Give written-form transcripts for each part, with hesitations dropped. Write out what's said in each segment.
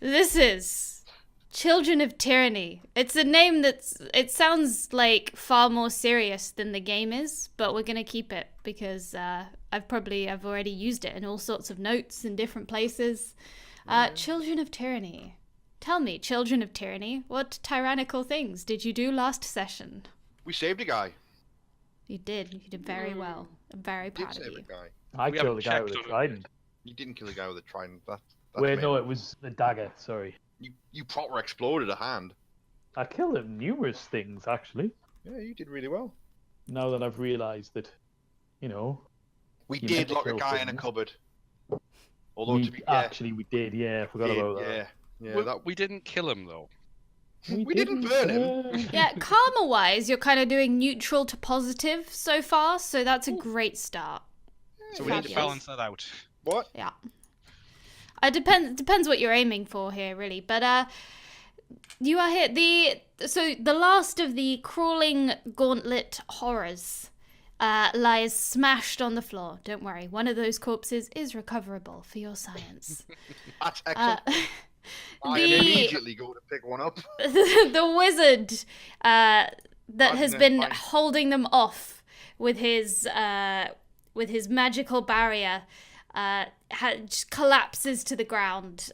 This is Children of Tyranny. It's a name it sounds like far more serious than the game is, but we're gonna keep it because I've already used it in all sorts of notes in different places. Children of Tyranny. Tell me, Children of Tyranny, what tyrannical things did you do last session? We saved a guy. You did. You did very well. I'm very proud of Save you. a guy. I killed the guy with a trident. You didn't kill the guy with a trident. That's Wait, no, amazing. it was the dagger. Sorry. You proper exploded a hand. I killed him numerous things, actually. Yeah, you did really well. Now that I've realised that, you know... We You did never lock a kill guy in a things. cupboard. Although we to be fair, actually, we did, yeah. I forgot about that. Yeah, We didn't kill him though. We didn't burn him. Yeah, karma-wise, you're kind of doing neutral to positive so far, so that's a great start. So we need to Fabulous. balance that out. What? Yeah. It depends what you're aiming for here, really. But you are here. So the last of the crawling gauntlet horrors lies smashed on the floor. Don't worry, one of those corpses is recoverable for your science. That's excellent. I the- immediately go to pick one up. The wizard that has Fine, been fine. holding them off with his magical barrier just collapses to the ground.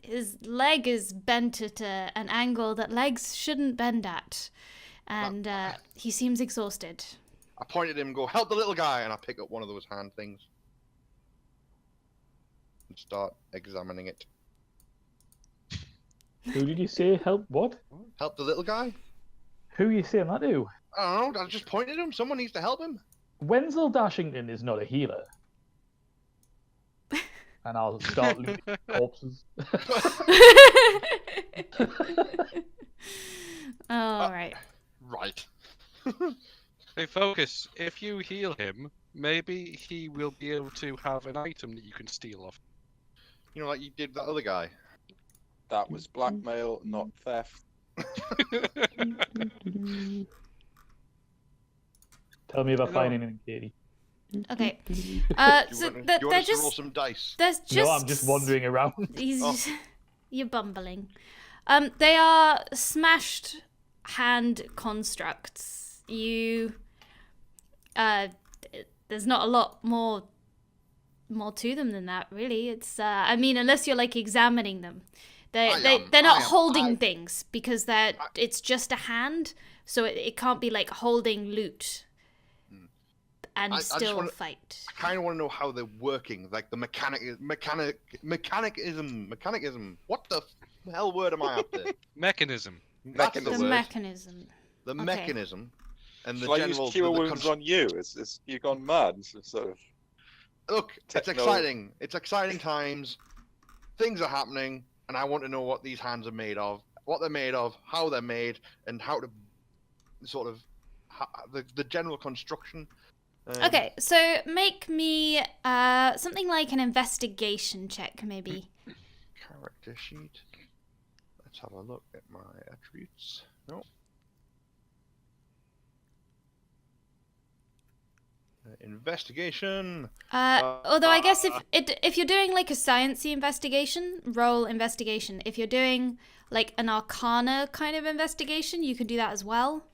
His leg is bent at an angle that legs shouldn't bend at, and he seems exhausted. I point at him and go, help the little guy, and I pick up one of those hand things. And start examining it. Who did you say help what? Help the little guy? Who are you saying that to? I don't know, I just pointed at him. Someone needs to help him. Wenzel Dashington is not a healer. And I'll start looting corpses. All right. Right. Hey, Focus, if you heal him, maybe he will be able to have an item that you can steal off. You know, like you did that other guy. That was blackmail, not theft. Tell me about finding anything, Katie. Okay. Do you So want, they're you want us to roll just some dice? there's just No, I'm just wandering around. You're bumbling. They are smashed hand constructs. There's not a lot more to them than that, really. It's I mean, unless you're like examining them, they're not holding things because it's just a hand, so it can't be like holding loot and still fight. I kind of want to know how they're working, like the mechanicism. What the hell word am I after? Mechanism. That's The the word. mechanism. The Okay. mechanism and the Shall I general. use cure the wounds on you? You've gone mad. It's sort of. Look, it's techno- exciting. It's exciting times. Things are happening, and I want to know what these hands are made of, what they're made of, how they're made, and how to sort of the general construction. Okay, so make me something like an investigation check, maybe. Character sheet. Let's have a look at my attributes. No. Investigation. Although I guess if you're doing like a sciencey investigation, roll investigation. If you're doing like an arcana kind of investigation, you could do that as well.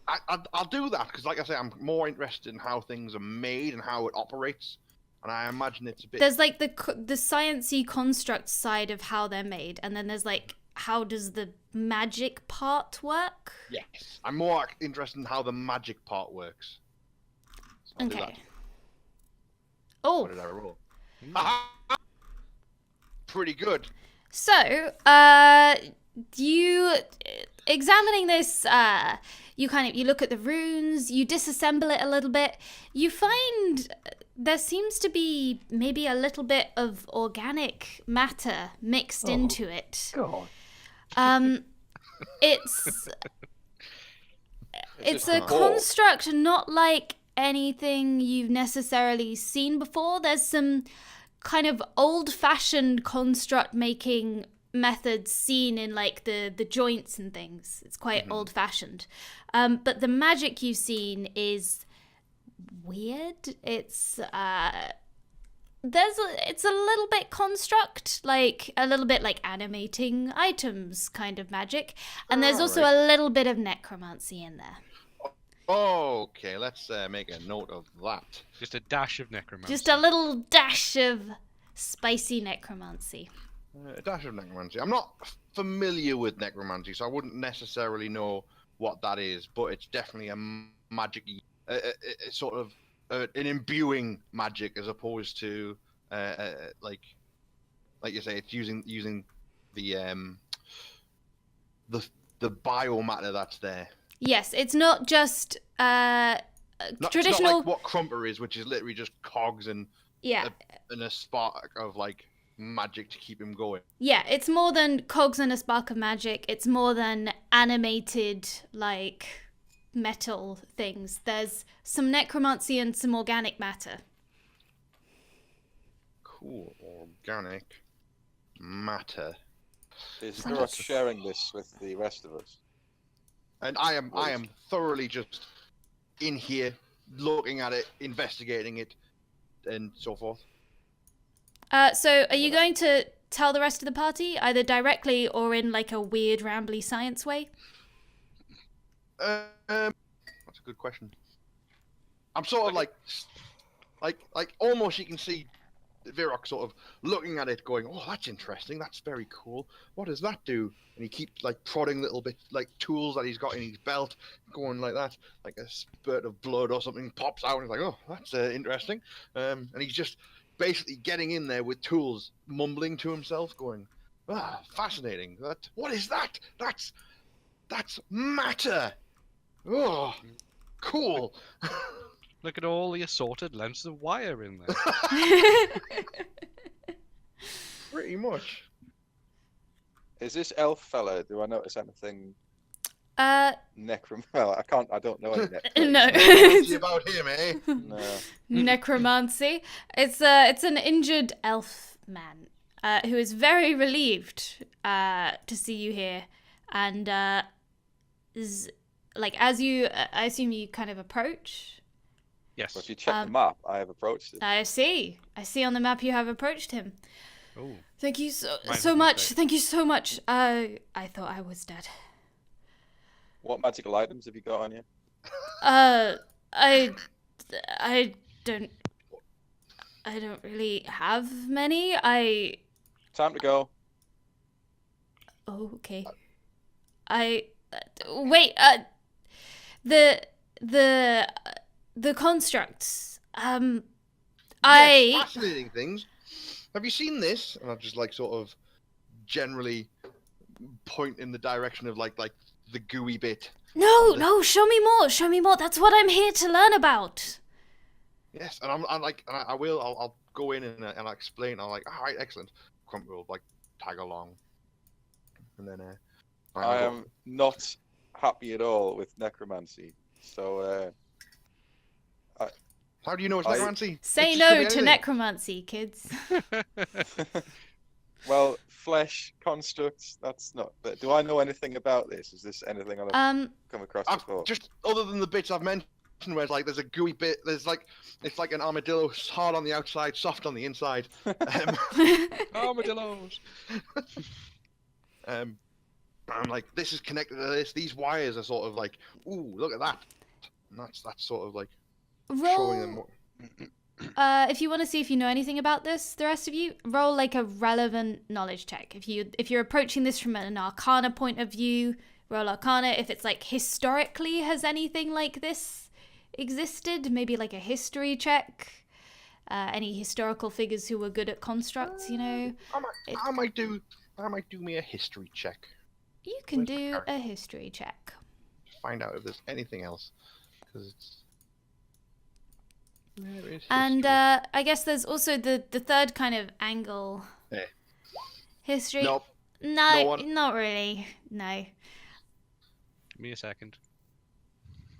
I'll do that because, like I say, I'm more interested in how things are made and how it operates, and I imagine it's a bit. There's like the sciencey construct side of how they're made, and then there's like how does the magic part work? Yes, I'm more interested in how the magic part works. So I'll do Okay. that. Oh, What did I roll? Aha! Pretty good. so you examining this, you look at the runes, you disassemble it a little bit. You find there seems to be maybe a little bit of organic matter mixed into it. God. It's It's a a core. construct not like anything you've necessarily seen before. There's some kind of old-fashioned construct making methods seen in like the joints and things. It's quite old-fashioned. But the magic you've seen is weird. It's it's a little bit construct, like a little bit like animating items kind of magic, and there's also a little bit of necromancy in there. Okay, let's make a note of that. Just a dash of necromancy. Just a little dash of spicy necromancy. A dash of necromancy. I'm not familiar with necromancy, so I wouldn't necessarily know what that is, but it's definitely a magic, sort of an imbuing magic as opposed to like you say, it's using the biomatter that's there. Yes, it's not just Not, traditional. It's not like what Crumper is, which is literally just cogs and Yeah. and a spark of like magic to keep him going. Yeah, it's more than cogs and a spark of magic. It's more than animated, like, metal things. There's some necromancy and some organic matter. Cool, organic matter. Is Duroc sharing this with the rest of us? And I am thoroughly just in here, looking at it, investigating it, and so forth. So are you going to tell the rest of the party, either directly or in, like, a weird, rambly science way? That's a good question. I'm sort of like almost you can see Virok sort of looking at it, going, "Oh, that's interesting. That's very cool. What does that do?" And he keeps like prodding little bit like tools that he's got in his belt, going like that. Like a spurt of blood or something pops out, and he's like, "Oh, that's interesting." And he's just basically getting in there with tools, mumbling to himself, going, "Ah, fascinating. What is that? That's matter. Oh, cool." Look at all the assorted lengths of wire in there. Pretty much. Is this elf fella? Do I notice anything Well, I don't know any no. What's about him, eh? No. Necromancy. It's an injured elf man who is very relieved to see you here, and is like as you I assume you kind of approach. Yes. Well, if you check the map, I have approached it. I see on the map you have approached him. Oh. Thank you so Mine much. mistake. Thank you so much. I thought I was dead. What magical items have you got on you? I don't really have many. Time to go. Oh, okay. Wait. The constructs. Yes, I fascinating things. Have you seen this? And I'll just like sort of generally point in the direction of like the gooey bit. no. Show me more. Show me more. That's what I'm here to learn about. Yes, and I'll go in and I'll explain. I'll like, all right, excellent. Crump will like tag along, and then I am not happy at all with necromancy. So, How do you know it's necromancy? Say It just could no be to anything. necromancy, kids. well, flesh constructs. That's not. But do I know anything about this? Is this anything I've come across before? Just other than the bits I've mentioned, where it's like there's a gooey bit. There's like it's like an armadillo, hard on the outside, soft on the inside. Armadillos. I'm like, this is connected to this. These wires are sort of like, ooh, look at that. And that's sort of like showing them. Roll. What... If you want to see if you know anything about this, the rest of you roll like a relevant knowledge check. If you're approaching this from an Arcana point of view, roll Arcana. If it's like historically, has anything like this existed? Maybe like a history check. Any historical figures who were good at constructs, you know. I might do me a history check. You can Where's my do character? a history check. Find out if there's anything else, because it's. There is And history. I guess there's also the third kind of angle. Eh. History. Nope. No, No one- not really. No. Give me a second.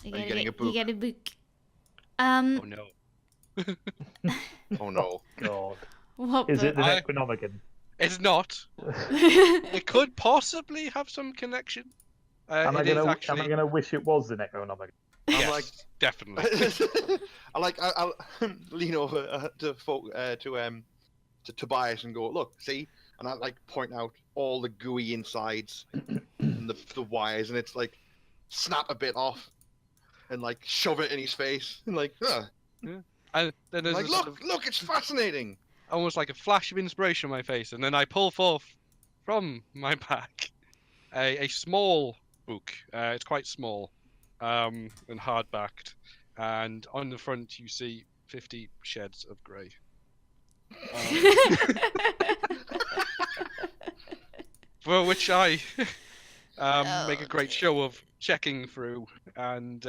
Are you getting a book? You get a book. Oh no. Oh no. God. What Is it the I- Necronomicon? It's not. It could possibly have some connection. Am I It is gonna actually. wish it was the Necronomicon? Yes, like, definitely. I'll lean over to Tobias and go, look, see, and I like point out all the gooey insides and the wires, and it's like snap a bit off and like shove it in his face and like, And then there's like a sort look, it's fascinating. almost like a flash of inspiration on my face, and then I pull forth from my pack a small book. It's quite small, and hard-backed, and on the front you see 50 shades of grey. For which I make a great show of checking through, and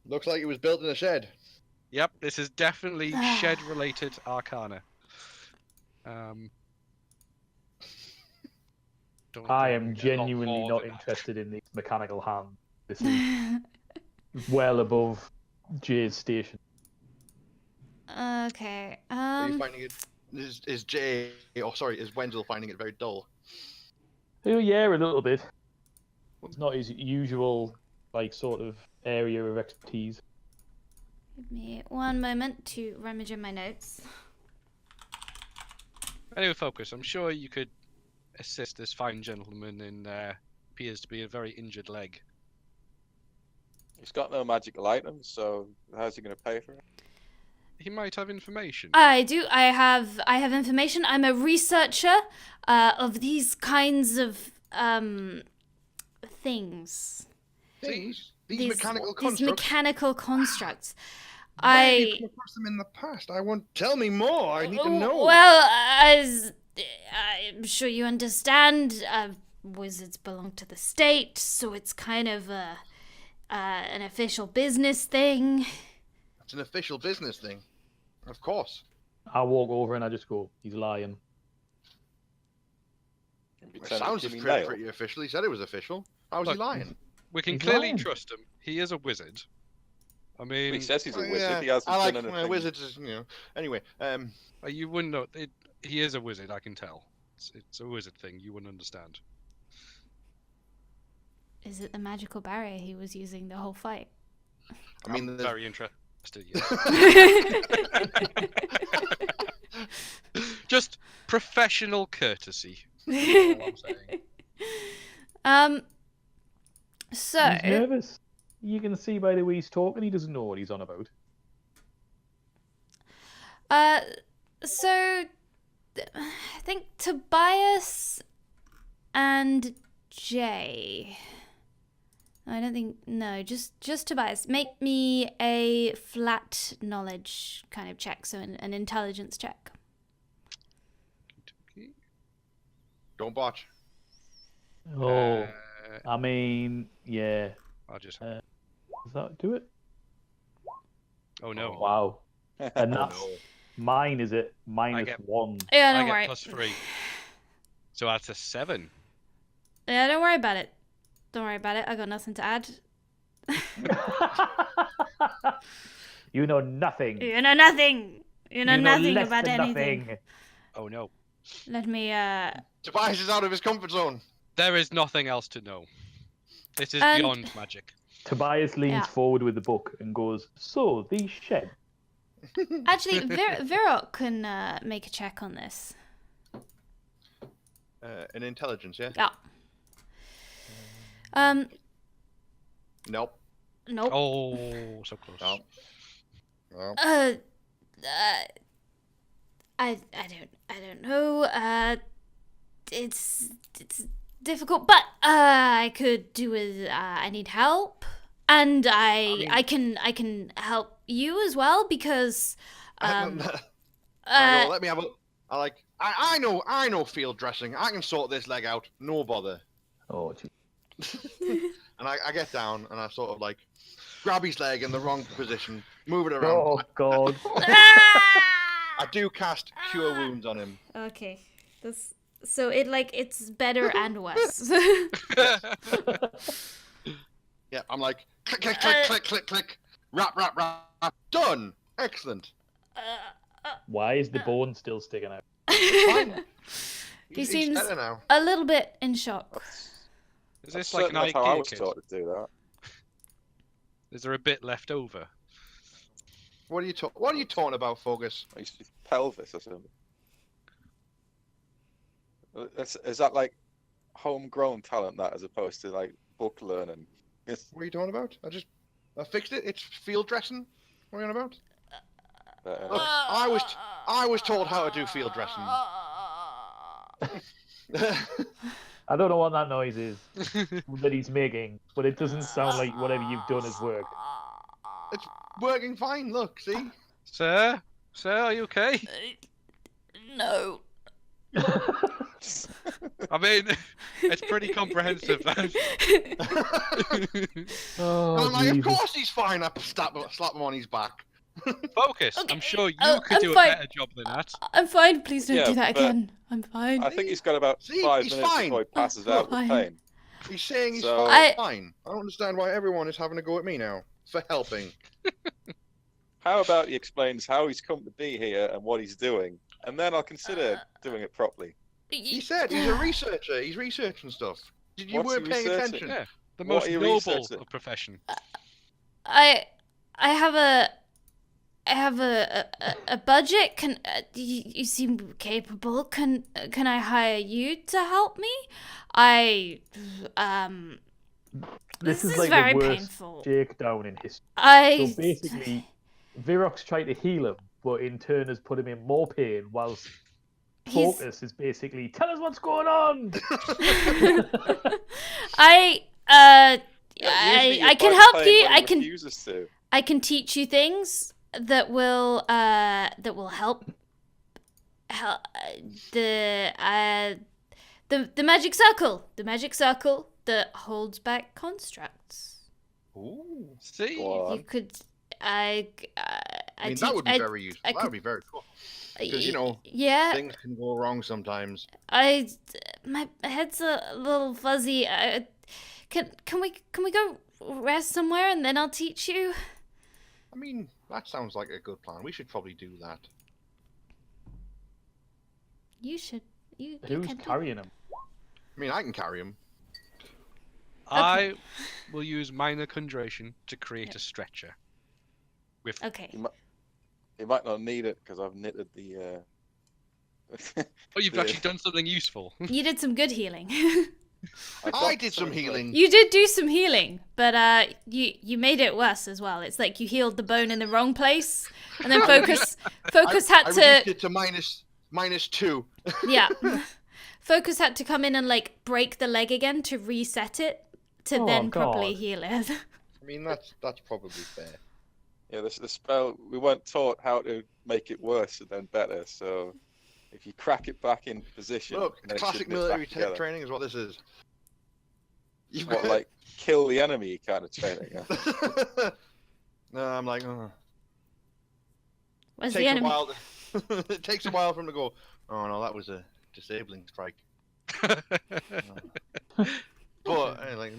Looks like it was built in a shed. yep, this is definitely shed-related arcana. Don't I think am we get a lot genuinely more not than that. interested in these mechanical hands. This is well above Jay's station. Okay. Are you finding it? Is Jay? Oh, sorry, is Wenzel finding it very dull? Oh yeah, a little bit. It's not his usual like sort of area of expertise. Give me one moment to rummage in my notes. Anyway, Focus, I'm sure you could assist this fine gentleman in appears to be a very injured leg. He's got no magical items, so how's he going to pay for it? He might have information. I do. I have information. I'm a researcher of these kinds of things. Things? These mechanical These constructs? mechanical constructs. Why have you come across them in the past? I want. Tell me more. I need to know. Well, as I'm sure you understand, wizards belong to the state, so it's kind of an official business thing. It's an official business thing. Of course. I walk over and I just go, he's lying. It sounds pretty official. He said it was official. How was he Look, lying? We can He's clearly lying. trust him. He is a wizard. I mean, He says he's a Well, wizard. yeah, He hasn't I like done anything. wizards, you know. Anyway, you wouldn't know. He is a wizard, I can tell. It's a wizard thing. You wouldn't understand. Is it the magical barrier he was using the whole fight? I mean, I'm there's- very interested. Just professional courtesy. That's all I'm saying. So He's nervous. You can see by the way he's talking, he doesn't know what he's on about. so I think Tobias and Jay. I don't think just Tobias. Make me a flat knowledge kind of check, so an intelligence check. don't botch. Oh, I mean, yeah. I'll just. Does that do it? Oh no! Wow. And Oh, that's no. mine, is it? Minus get- 1. Yeah, I don't get worry. +3. So that's a 7. Yeah, don't worry about it. Don't worry about it. I got nothing to add. You know nothing. You know nothing. You know nothing less about than anything. nothing. Oh no! Let me Tobias is out of his comfort zone. There is nothing else to know. This is And- beyond magic. Tobias leans Yeah. forward with the book and goes, so, these sheds. actually Virok can make a check on this. An intelligence, yeah? Yeah. Nope. Nope. Oh, so close. No. No. I don't know. It's difficult, but I could do with. I need help, and I can help you as well because. I go, let me have a. I know field dressing. I can sort this leg out. No bother. Oh, gee. And I get down and I sort of like grab his leg in the wrong position, move it around. Oh, God. I do cast Cure Wounds on him. Okay, so it's better and worse. Yeah, I'm like click, click, click, click, click, click, rap, rap, rap, rap. Done. Excellent. Why is the bone still sticking out? Fine. He He's seems better now. a little bit in shock. Is this like an That's how I IKEA was kit? taught to do that. Is there a bit left over? What are you talking about, Focus? I used to be pelvis or something. Is that like homegrown talent, that, as opposed to like book learning? What are you talking about? I fixed it. It's field dressing. What are you on about? Look, I was told how to do field dressing. I don't know what that noise is that he's making, but it doesn't sound like whatever you've done has worked. It's working fine. Look, see? Sir, are you okay? No. I mean, it's pretty comprehensive. Oh, And I'm like, of Jesus. course he's fine. I slap him on his back. Focus. Okay, I'm sure you could I'm do fine. a better job than that. I'm fine. Please don't Yeah, do that but again. I'm fine. I think he's got about See, 5 he's minutes fine. before he passes out with Fine. pain. He's saying he's So- fine. I don't understand why everyone is having a go at me now for helping. How about he explains how he's come to be here and what he's doing, and then I'll consider doing it properly. He said he's a researcher. He's researching stuff. You What's he weren't paying researching? attention. Yeah, the What most are you noble researching? of profession. I have a budget. Can you seem capable? Can I hire you to help me? This is is like very the worst painful. shakedown in history. I So basically, Virok's tried to heal him, but in turn has put him in more pain, whilst He's- Focus is basically, tell us what's going on! I Usually I you can fight help pain you. when I he can refuses to. I can teach you things that will help the magic circle that holds back constructs. Ooh. See? Go on. You could I I mean, teach- that would be I- very useful. I That would be very cool. Because, you know, yeah, things can go wrong sometimes. my head's a little fuzzy. Can we go rest somewhere and then I'll teach you? I mean, that sounds like a good plan. We should probably do that. You should. You Who's can do- carrying him? I mean, I can carry him. I will use minor conjuration to create a stretcher. With Okay. He might not need it because I've knitted the. Oh, you've the- actually done something useful. You did some good healing. I got did some something like- healing. You did do some healing, but you made it worse as well. It's like you healed the bone in the wrong place, and then Focus had I to reduced it to -2. yeah. Focus had to come in and like break the leg again to reset it to Oh, then properly God. heal it. I mean, that's probably fair. Yeah, the spell, we weren't taught how to make it worse and then better, so if you crack it back in position. Look, then it should classic knit military back together. training is what this is. It's what, like, kill the enemy kind of training. Yeah? No, I'm like, oh. Where's the Takes a enemy? while. It takes a while for him to go. Oh no, that was a disabling strike. But like,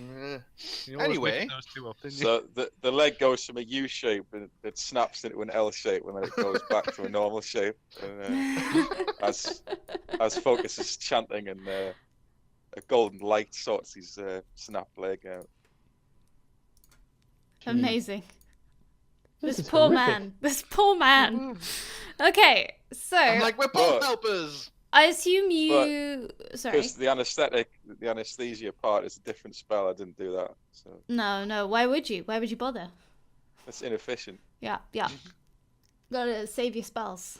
You always Anyway. mix those two up, didn't you? So the leg goes from a U shape and it snaps into an L shape, and then it goes back to a normal shape. And, as Focus is chanting, and a golden light sorts his snapped leg out. Amazing. This This is poor horrific. man. This poor man. Okay, so I'm like, we're both But- helpers. I assume you. Sorry. Because the anesthesia part is a different spell. I didn't do that, so No. Why would you? Why would you bother? it's inefficient. Yeah. Gotta save your spells.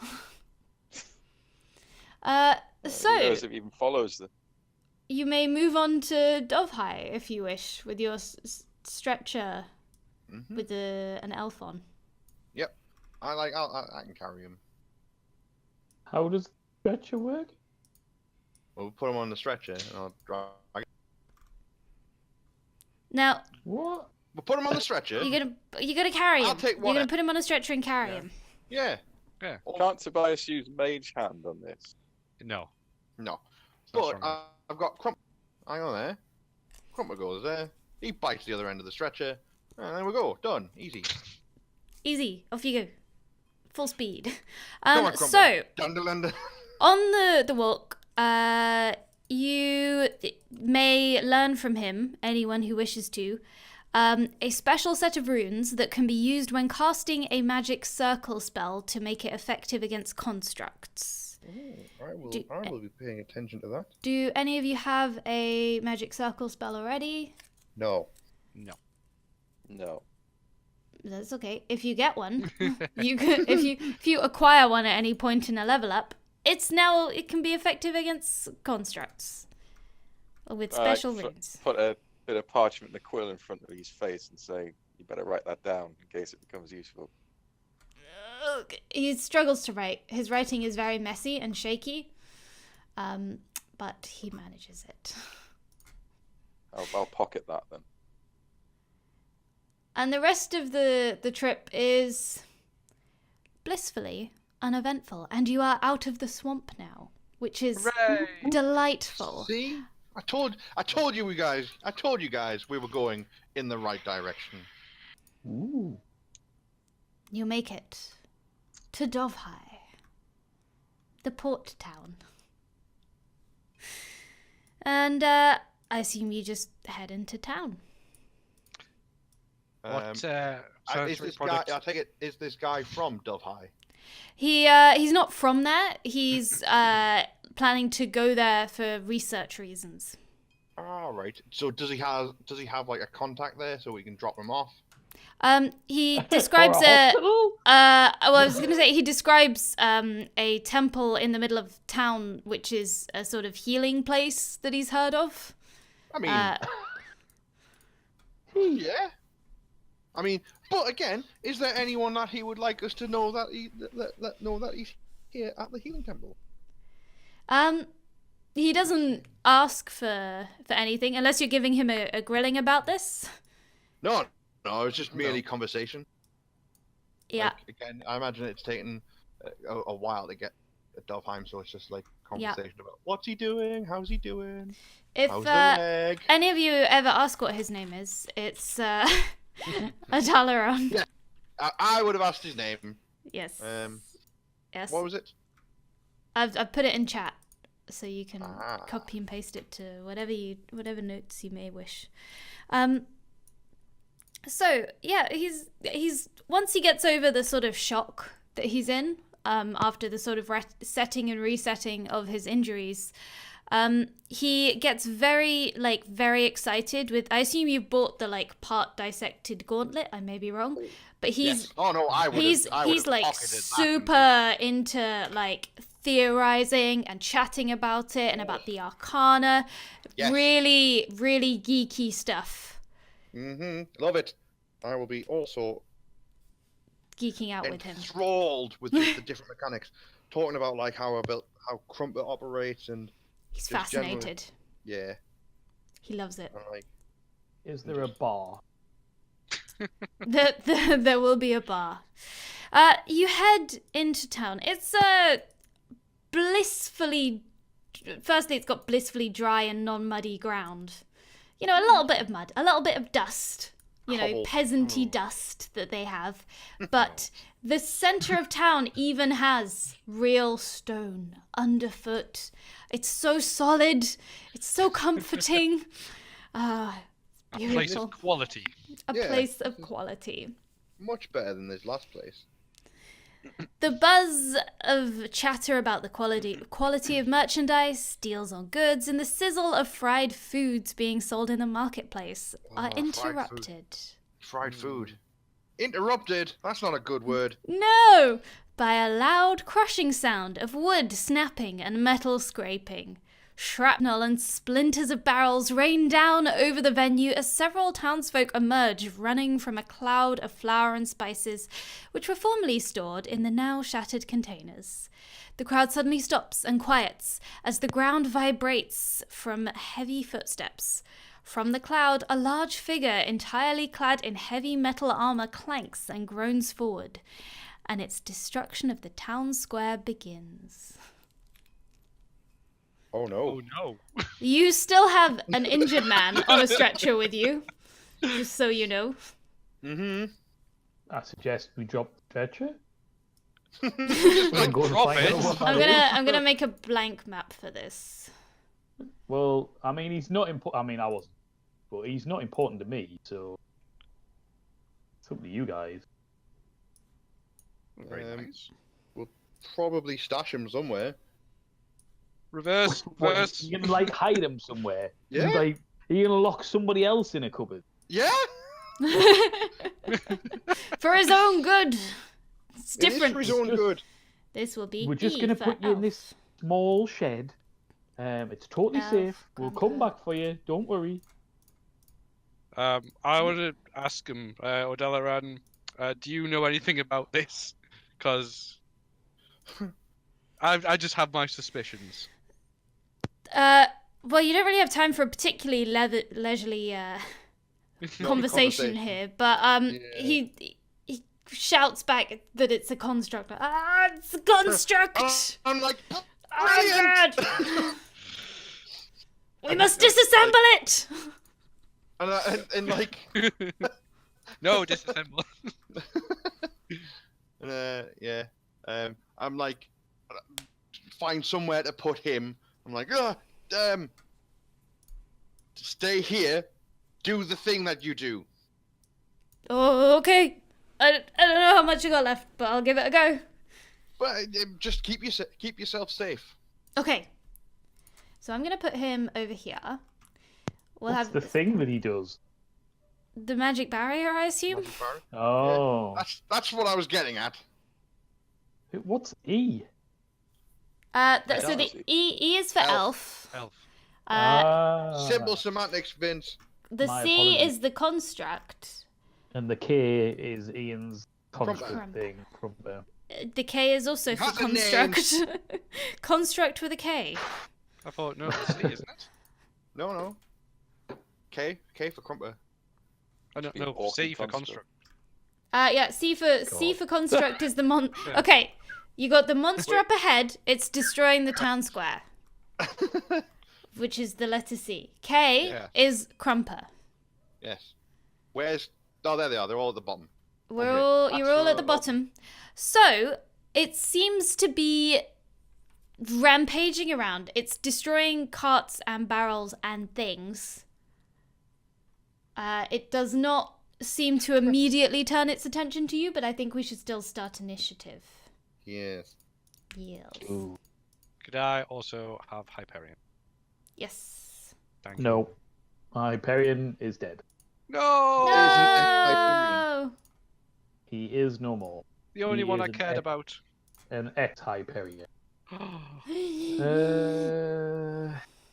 Who knows So if it even follows the. you may move on to Dove High if you wish, with your stretcher Mhm. with an elf on. I can carry him. How does stretcher work? Well, we'll put him on the stretcher and I'll drag. Now What? We'll put him on the stretcher. you're gonna carry him. I'll take You're one. gonna put him on a stretcher and carry Yeah. him. Yeah. Can't Tobias use Mage Hand on this? No. No. It's not But strong I've got Crump. Hang on there. Crumper goes there. He bites the other end of the stretcher. And there we go. Done. Easy. Easy, off you go. Full speed. Come on, So Crumper. Dun-dun-dun-dun. on the walk, you may learn from him, anyone who wishes to, a special set of runes that can be used when casting a magic circle spell to make it effective against constructs. I will be paying attention to that. Do any of you have a magic circle spell already? No. No. That's okay. If you get one, you can, if you acquire one at any point in a level up, it can be effective against constructs with special runes. Put a bit of parchment and a quill in front of his face and say, "You better write that down in case it becomes useful." He struggles to write. His writing is very messy and shaky, but he manages it. I'll pocket that then. And the rest of the trip is blissfully uneventful, and you are out of the swamp now, which is Hooray! delightful. See? I told you guys we were going in the right direction. Ooh. You make it to Dovhai, the port town. And I assume you just head into town. What Is transfer this guy? product? I take it. Is this guy from Dovehigh? He's not from there. He's planning to go there for research reasons. All right. So does he have like a contact there so we can drop him off? He describes Or a hospital? well, I was going to say he describes a temple in the middle of town, which is a sort of healing place that he's heard of. I mean, yeah. I mean, but again, is there anyone that he would like us to know that know that he's here at the healing temple? He doesn't ask for anything unless you're giving him a grilling about this. No, it's just merely conversation. Yeah. Like, again, I imagine it's taken a while to get to Dovheim, so it's just like conversation about what's he doing, how's he doing, If how's the leg. any of you ever ask what his name is, it's Adalaron. Yeah. I would have asked his name. Yes. Yes. What was it? I've put it in chat, so you can Ah. copy and paste it to whatever notes you may wish. So yeah, he's once he gets over the sort of shock that he's in, after the sort of setting and resetting of his injuries, he gets very excited with. I assume you bought the part dissected gauntlet. I may be wrong, but he's Yes. Oh no, I would. he's like super into theorizing and chatting about it and about the arcana. Yes. Really, really geeky stuff. Love it. I will be also Geeking out with him. enthralled with the different mechanics, talking about how Crumpet operates and He's just generally- fascinated. yeah. He loves it. And like, Is there a bar? There will be a bar. You head into town. It's blissfully. Firstly, it's got blissfully dry and non-muddy ground. A little bit of mud, a little bit of dust. Cobble. Peasanty dust that they have. But the center of town even has real stone underfoot. It's so solid. It's so comforting. A place Beautiful. of quality. A Yeah. place of quality. much better than this last place. The buzz of chatter about the quality of merchandise, deals on goods, and the sizzle of fried foods being sold in the marketplace are fried food. interrupted. Fried food. Interrupted? That's not a good word. No! By a loud crushing sound of wood snapping and metal scraping. Shrapnel and splinters of barrels rain down over the venue as several townsfolk emerge, running from a cloud of flour and spices, which were formerly stored in the now shattered containers. The crowd suddenly stops and quiets as the ground vibrates from heavy footsteps. From the cloud, a large figure entirely clad in heavy metal armor clanks and groans forward, and its destruction of the town square begins. Oh no. Oh no. You still have an injured man on a stretcher with you, just so you know. Mm-hmm. I suggest we drop the stretcher. Don't And go and drop find it. out what I'm that is. gonna make a blank map for this. Well, I mean, he's not important. I mean, I wasn't, but he's not important to me. So It's up to you guys. Very Um, nice. Probably stash him somewhere. Reverse. What, Reverse. you gonna like hide him somewhere? Yeah. Like, are you gonna lock somebody else in a cupboard? Yeah. For his own good. It's It is different. for his own good. This will be We're just E gonna for put you in elf. this small shed. It's totally Elf, safe. We'll come grandpa. back for you. Don't worry. I want to ask him, Odelaran, do you know anything about this? Because I just have my suspicions. Well, you don't really have time for a particularly leisurely conversation here, but Yeah. he shouts back that it's a construct. Ah, it's a construct! I'm like, Oh my brilliant! god! We must disassemble it! and like, No, disassemble. yeah. I'm like, find somewhere to put him. I'm like, stay here, do the thing that you do. Oh, okay. I don't know how much you got left, but I'll give it a go. But just keep yourself safe. Okay. So I'm gonna put him over here. We'll What's have the thing that he does? the magic barrier, I assume. Oh, That's what I was getting at. what's E? So the Elf. E is for elf. Elf. Simple semantics, Vince. The My C apologies. is the construct. And the K is Ian's construct Crump. thing. Crumper. The K is also for Has a name. construct. Construct with a K. I thought, no, it's C, isn't it? No. K for crumper. I don't Be know. awkward C for construct. construct. Yeah, C for construct is the Yeah. Okay, you got the monster up ahead. It's destroying the town square, which is the letter C. K Yeah. is crumper. Yes. Where's? Oh, there they are. They're all at the bottom. You're That's all at the right. bottom. So it seems to be rampaging around. It's destroying carts and barrels and things. It does not seem to immediately turn its attention to you, but I think we should still start initiative. Yes. Yes. Ooh. Could I also have Hyperion? Yes. Thank you. No. Hyperion is dead. No! No! He is no more. The only He one is I an cared ex- about. An ex-Hyperion.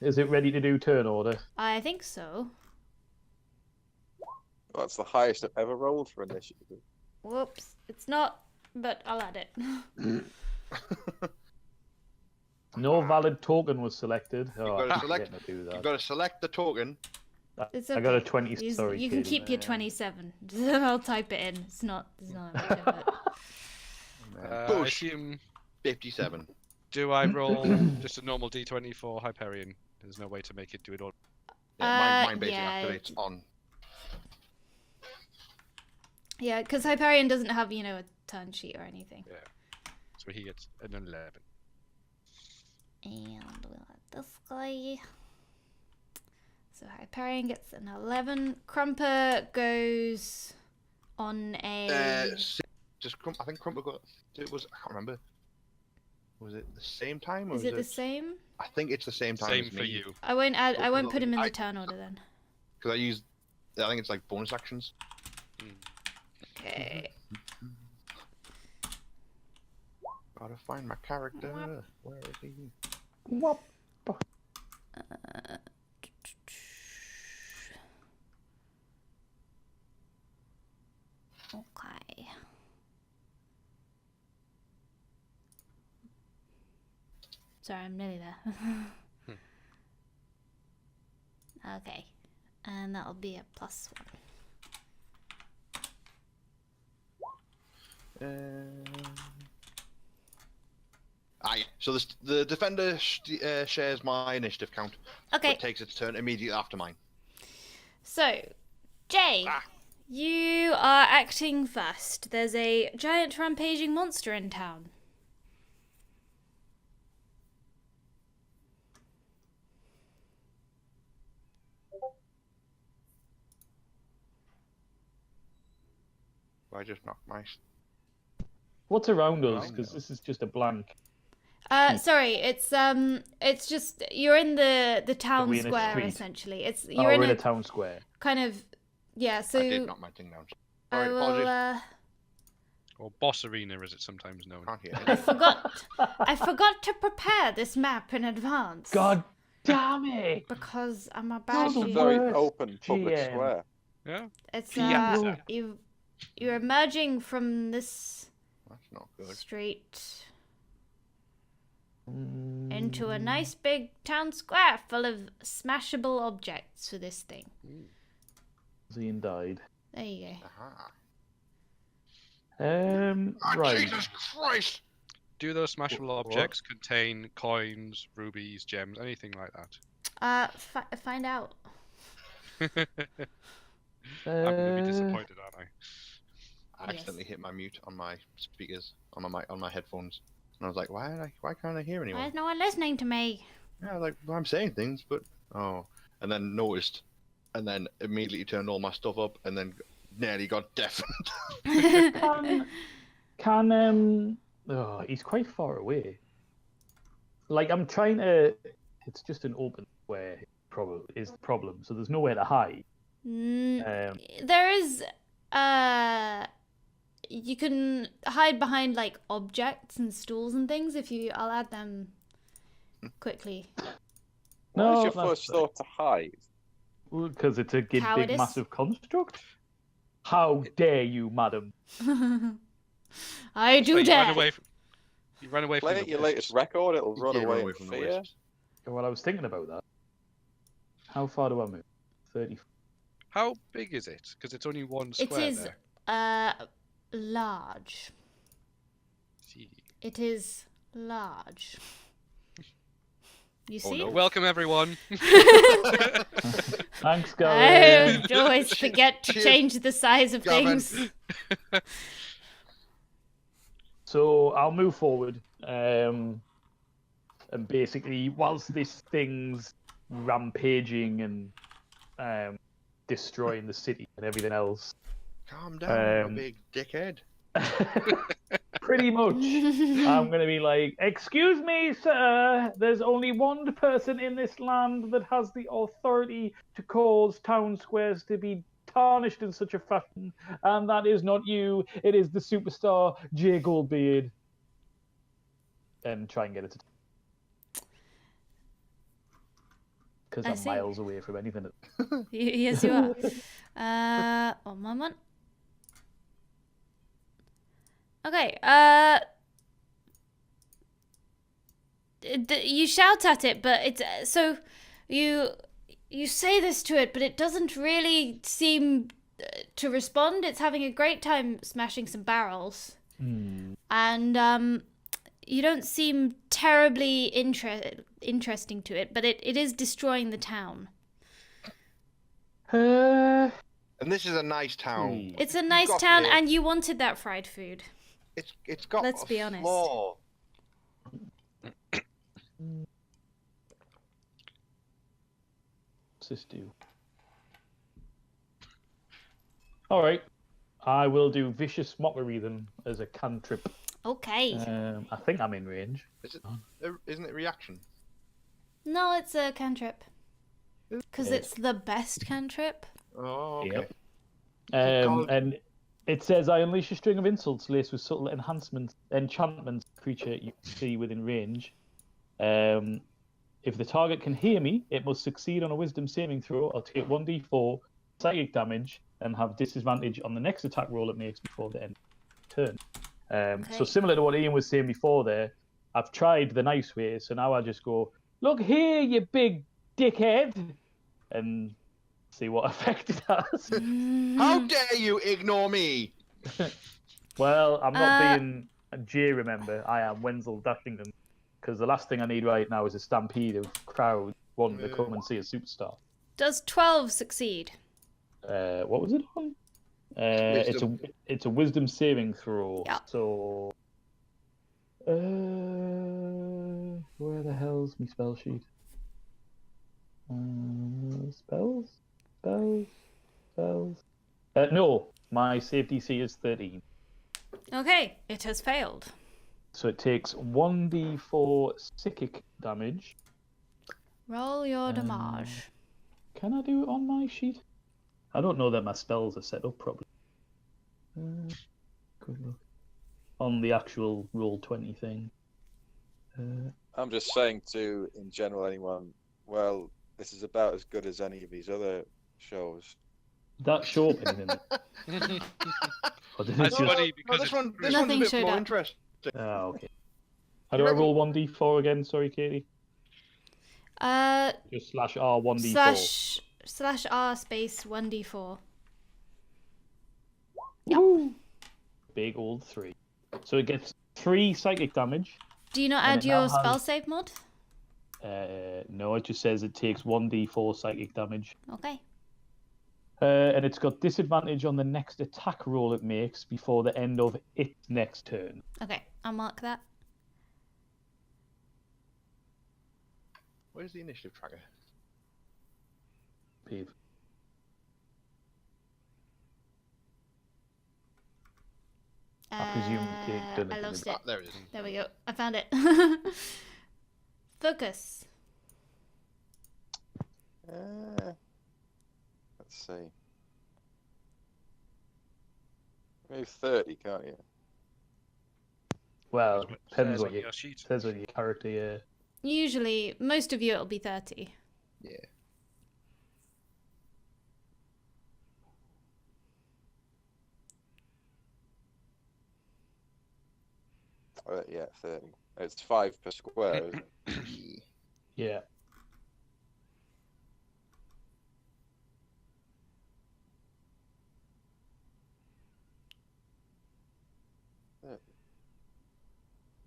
Is it ready to do turn order? I think so. Well, that's the highest I've ever rolled for initiative. Whoops. It's not, but I'll add it. No valid token was selected. Oh, gotta I'm select- forgetting to do You've that. got to select the token. It's I got a okay. 20. You, Sorry, you can Katie. keep your 27. I'll type it in. It's not much of it. I Bush. assume, 57. do I roll just a normal d20 for Hyperion? There's no way to make it do it all. Yeah, mine basically yeah. activates on. Yeah, because Hyperion doesn't have, a turn sheet or anything. So he gets an 11. And we'll add this guy. So Hyperion gets an 11. Crumper goes on a... I think Crumper got. It was. I can't remember. Was it the same time? Or Is it the same? I think it's the same time. Same as for me, you. I won't add. I won't Because put him in the I- turn order then. Because I used. I think it's like bonus actions. Okay. Gotta find my character. Where is he? Whoop. Okay. Sorry, I'm nearly there. Okay. And that'll be a +1. Yeah. So the defender shares my initiative count. But Okay. it takes its turn immediately after mine. So, Jay, Ah. you are acting first. There's a giant rampaging monster in town. I just knocked my. What's around us? Around Because us. this is just a blank. Sorry, it's just you're in the town we in a square street? essentially. It's Oh, you're we're in in a town square. kind of yeah. So I did knock my thing down. I Sorry, will. apologies. Or Boss Arena, as it's sometimes known. Can't hear I anything. forgot to prepare this map in advance. God damn it! Because I'm a You're bad It's a the GM. very worst open public GM. square. Yeah. It's Yeah. you're emerging from this That's not good. street into a nice big town square full of smashable objects for this thing. Zian died. There you go. Aha. Right. Jesus Christ! Do those smashable What? objects contain coins, rubies, gems, anything like that? Find out. I'm gonna be disappointed, aren't I? I accidentally hit my mute on my speakers, on my headphones, and I was like, why can't I hear anyone? Why is no one listening to me? Yeah, like well, I'm saying things, but and then noticed, and then immediately turned all my stuff up, and then nearly got deafened. Oh, he's quite far away. Like I'm trying to. It's just an open square. Probably is the problem. So there's nowhere to hide. There is you can hide behind like objects and stools and things if you I'll add them quickly. Why is your that's first thought to hide? Because it's a big, Cowardice. massive construct. How dare you, madam? I do So dare. you run away from Play the your wisps. latest record, it'll run Yeah, away in from the fear. wisps. Well, I was thinking about that. How far do I move? 30. How big is it? Because it's only one It square is there. large. See. It is large. You Oh, see? no. Welcome everyone. Thanks, I Gavin. always forget to Cheers, change the size of Gavin. things. So I'll move forward. And basically, whilst this thing's rampaging and destroying the city and everything else, Calm down, you Um, big dickhead. pretty much, I'm going to be like, excuse me, sir, there's only one person in this land that has the authority to cause town squares to be tarnished in such a fashion, and that is not you, it is the superstar Jay Goldbeard. And try and get it to... Because I I'm see. miles away from anything. Yes, you are. One moment. Okay. You shout at it, but it's so you say this to it, but it doesn't really seem to respond. It's having a great time smashing some barrels, and you don't seem terribly interesting to it, but it is destroying the town. And this is a nice town. It's a You've nice got town, the- and you wanted that fried food. It's got. Let's a be honest. flaw. What's this do? Alright. I will do Vicious Mockery then as a cantrip. Okay. I think I'm in range. Isn't it reaction? No, it's a cantrip. Because Yes. it's the best cantrip. Oh, okay. Yep. God. And it says, I unleash a string of insults laced with subtle enchantments creature you see within range. If the target can hear me, it must succeed on a wisdom saving throw or take 1d4 psychic damage and have disadvantage on the next attack roll it makes before the end of the turn. So Okay. similar to what Ian was saying before there, I've tried the nice way, so now I just go, look here, you big dickhead, and see what effect it has. How dare you ignore me? Well, I'm not being Jay, remember. I am Wenzel Dashington. Because the last thing I need right now is a stampede of crowds wanting to come and see a superstar. Does 12 succeed? What was it on? It's a wisdom saving throw. Yeah. So, where the hell's my spell sheet? Spells. No, My save DC is 13. Okay, it has failed. So it takes 1d4 psychic damage. Roll your damage. Can I do it on my sheet? I don't know that my spells are set up properly. Good look. On the actual Roll20 thing. I'm just saying to, in general, anyone, well, this is about as good as any of these other shows. That show up anything? Or did it That's just... funny because this one's Nothing a bit showed more up. interesting. Ah, okay. How do I roll 1d4 again? Sorry, Katie. Just /R 1d4. /R space 1d4. Woo! Big old 3. So it gets 3 psychic damage. Do you not And add it now your spell has- save mod? No, it just says it takes 1d4 psychic damage. Okay. And it's got disadvantage on the next attack roll it makes before the end of its next turn. Okay, I'll mark that. Where's the initiative tracker? Peeve. I presume Kate done it I in the lost back. it. There it is. There we go. I found it. Focus. Let's see. Move 30, can't you? Well, That's what it depends says what on you your sheet. says on your character. Yeah. Usually, most of you it'll be 30. Yeah. Yeah, 30. It's 5 per square, isn't it? Yeah.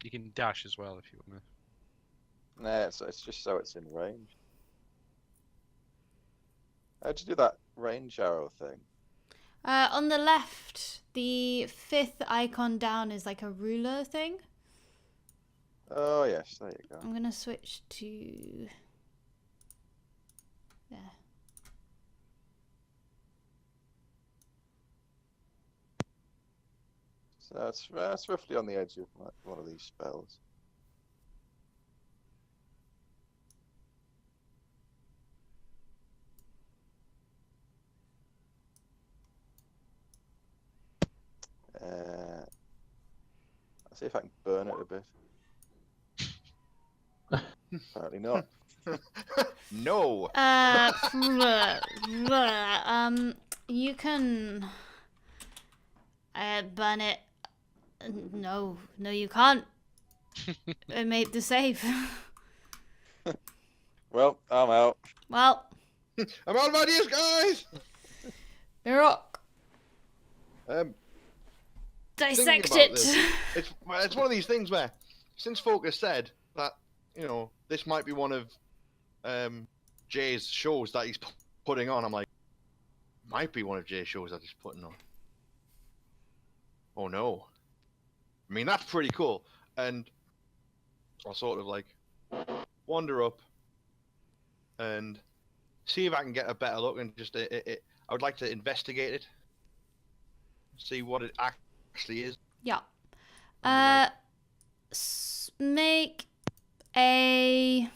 You can dash as well if you want to. Nah, it's just so it's in range. How'd you do that range arrow thing? On the left, the 5th icon down is like a ruler thing. Oh, yes, there you go. I'm gonna switch to there. So that's roughly on the edge of one of these spells. I'll see if I can burn it a bit. Apparently not. No. You can burn it. No, you can't. I made the save. Well, I'm out. Well, I'm out of ideas, guys. rock. Thinking Dissect about it. this, it's one of these things where, since Focus said that, this might be one of Jay's shows that he's putting on, I'm like, might be one of Jay's shows that he's putting on. Oh no. I mean, that's pretty cool. And I'll sort of like wander up and see if I can get a better look, and just I would like to investigate it, see what it actually is. Yeah. And Make a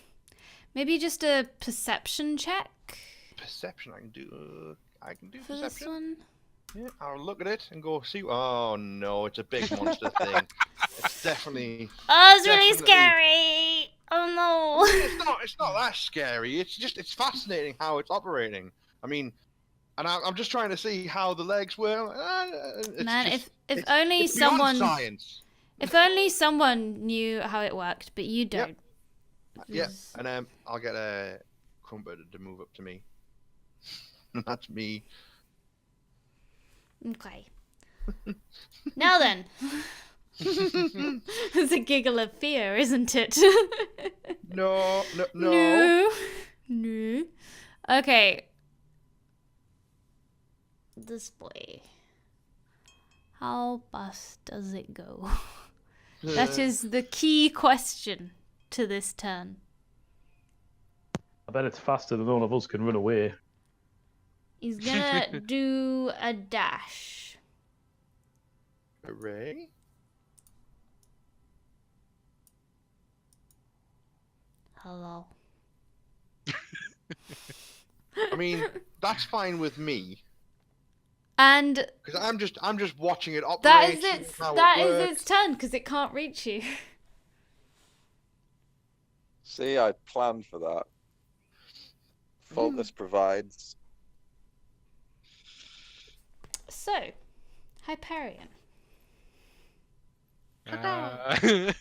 maybe just a perception check perception. I can do for this perception. one. Yeah, I'll look at it and go see. Oh no, it's a big monster thing. It's definitely. Oh, it's really Definitely. scary. Oh no. It's not that scary. It's fascinating how it's operating. I mean, and I'm just trying to see how the legs work. Man, just, if it's- only it's beyond someone science. if only someone knew how it worked, but you don't. Yeah, and I'll get a Crumper to move up to me. That's me. Okay. Now then. It's a giggle of fear, isn't it? No. No. Okay. Display. How fast does it go? That is the key question to this turn. I bet it's faster than all of us can run away. He's gonna do a dash. Hooray. Hello. I mean, that's fine with me And because I'm just watching it operate. that is seeing its how that it is works. its turn because it can't reach you. See, I planned for that. Faultless provides. So, Hyperion. Dookie,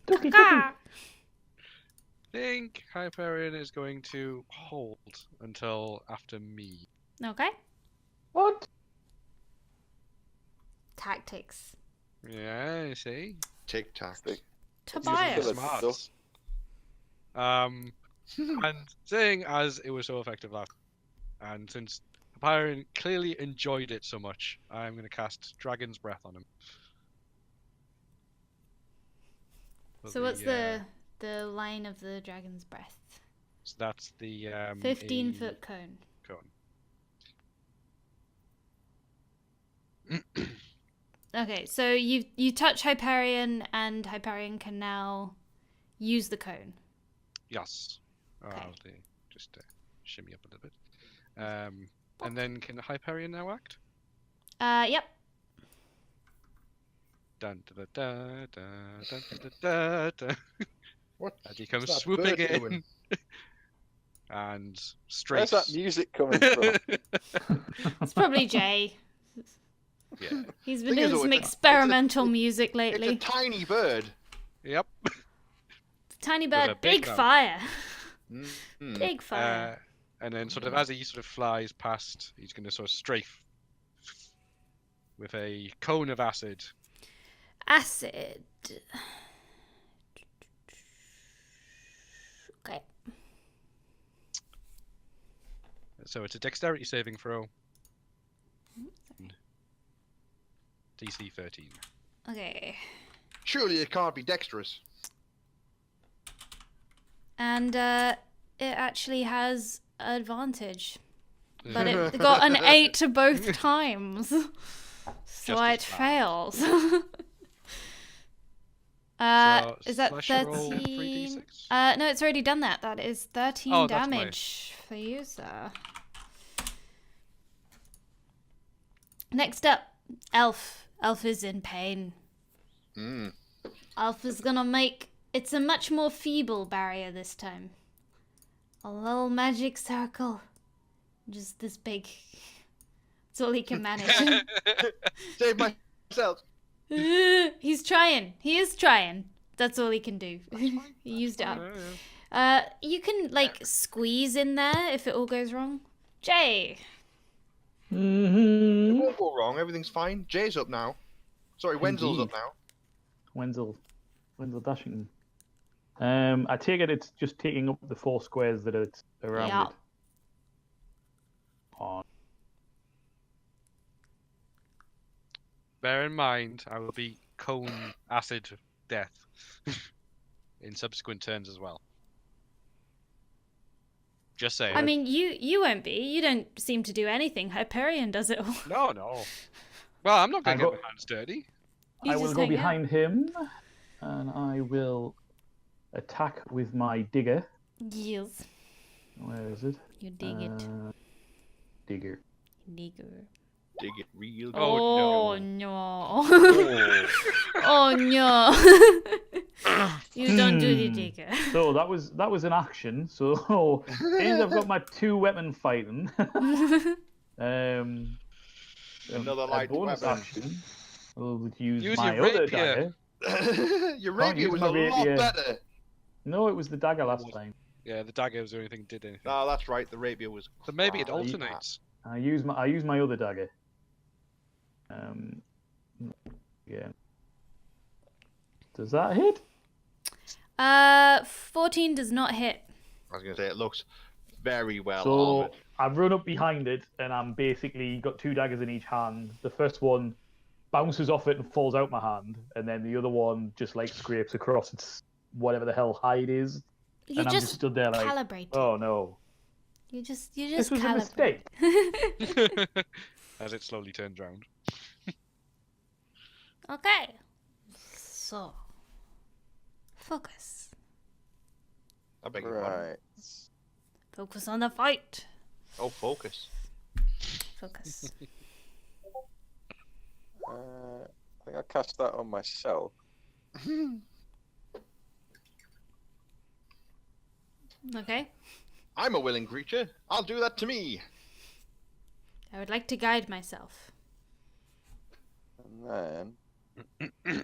dookie. Caca. think Hyperion is going to hold until after me. Okay. What? Tactics. Yeah, you see? Tic tac. Tobias. Using Smart. And seeing as it was so effective last, and since Hyperion clearly enjoyed it so much, I'm going to cast Dragon's Breath on him. So what's the line of the dragon's breath? So that's the 15-foot cone. Okay, so you touch Hyperion, and Hyperion can now use the cone. Yes. Okay. I'll just shimmy up a little bit. And then can Hyperion now act? Yep. Dun da da da da da da da. What? As he comes What's that swooping bird in doing? and Where's strafes. that music coming from? It's probably Jay. Yeah. He's been Thing is, doing though, some it's a- experimental music It's a lately. tiny bird. Yep. Tiny with a bird, big big mouth. fire. Mm. Big fire. And then sort of as he sort of flies past, he's going to sort of strafe with a cone of acid. Acid. Okay. So it's a dexterity saving throw. DC 13. Okay. Surely it can't be dexterous. And it actually has advantage. But it got an 8 to both times. So Just it as bad. fails. So Is that slash roll 13? 3d6? No, it's already done that. That is 13 Oh, that's damage for you, sir. Next up, Elf. Elf is in pain. Mm. Elf is gonna make... It's a much more feeble barrier this time. A little magic circle. Just this big. That's all he can manage. Save myself. He's trying. He is trying. That's all he can do. He used it up. You can, like, squeeze in there if it all goes wrong. Jay. It Mm-hmm. won't go wrong. Everything's fine. Jay's up now. Sorry, Wenzel's up Indeed. now. Wenzel Dashington. I take it it's just taking up the 4 squares that it's around Yeah. it. Oh, Bear in mind, I will be cone acid death in subsequent turns as well. Just saying. I mean, you won't be. You don't seem to do anything. Hyperion does it all. No. Well, I'm not going to I get got- my hands dirty. You I will just go hang out. behind him, and I will attack with my digger. Yes. Where is it? You dig it. Digger. Digger. Dig it real good. Oh, no. Oh. Oh, no. You don't do the digger. So that was an action. So means I've got my 2 weapon fighting. Another a light bonus weapon. action. I'll use Use my your other rapier. dagger. Your Can't rapier use was my a lot rapier. better. No, it was the dagger last time. Yeah, the dagger was the only thing that did anything. No, that's right. The rapier was. So maybe it crap. alternates. I use my other dagger. Yeah. Does that hit? 14 does not hit. I was gonna say it looks very well So armored. I've run up behind it, and I'm basically got 2 daggers in each hand. The first one bounces off it and falls out my hand, and then the other one just like scrapes across its whatever the hell hide is, You and I'm just just stood there like, calibrate. oh no, You just this was a calibrate. mistake. As it slowly turns round. Okay. So, focus. I beg your pardon. Right. Focus on the fight. Oh, focus. Focus. I think I cast that on myself. Okay. I'm a willing creature. I'll do that to me. I would like to guide myself. And then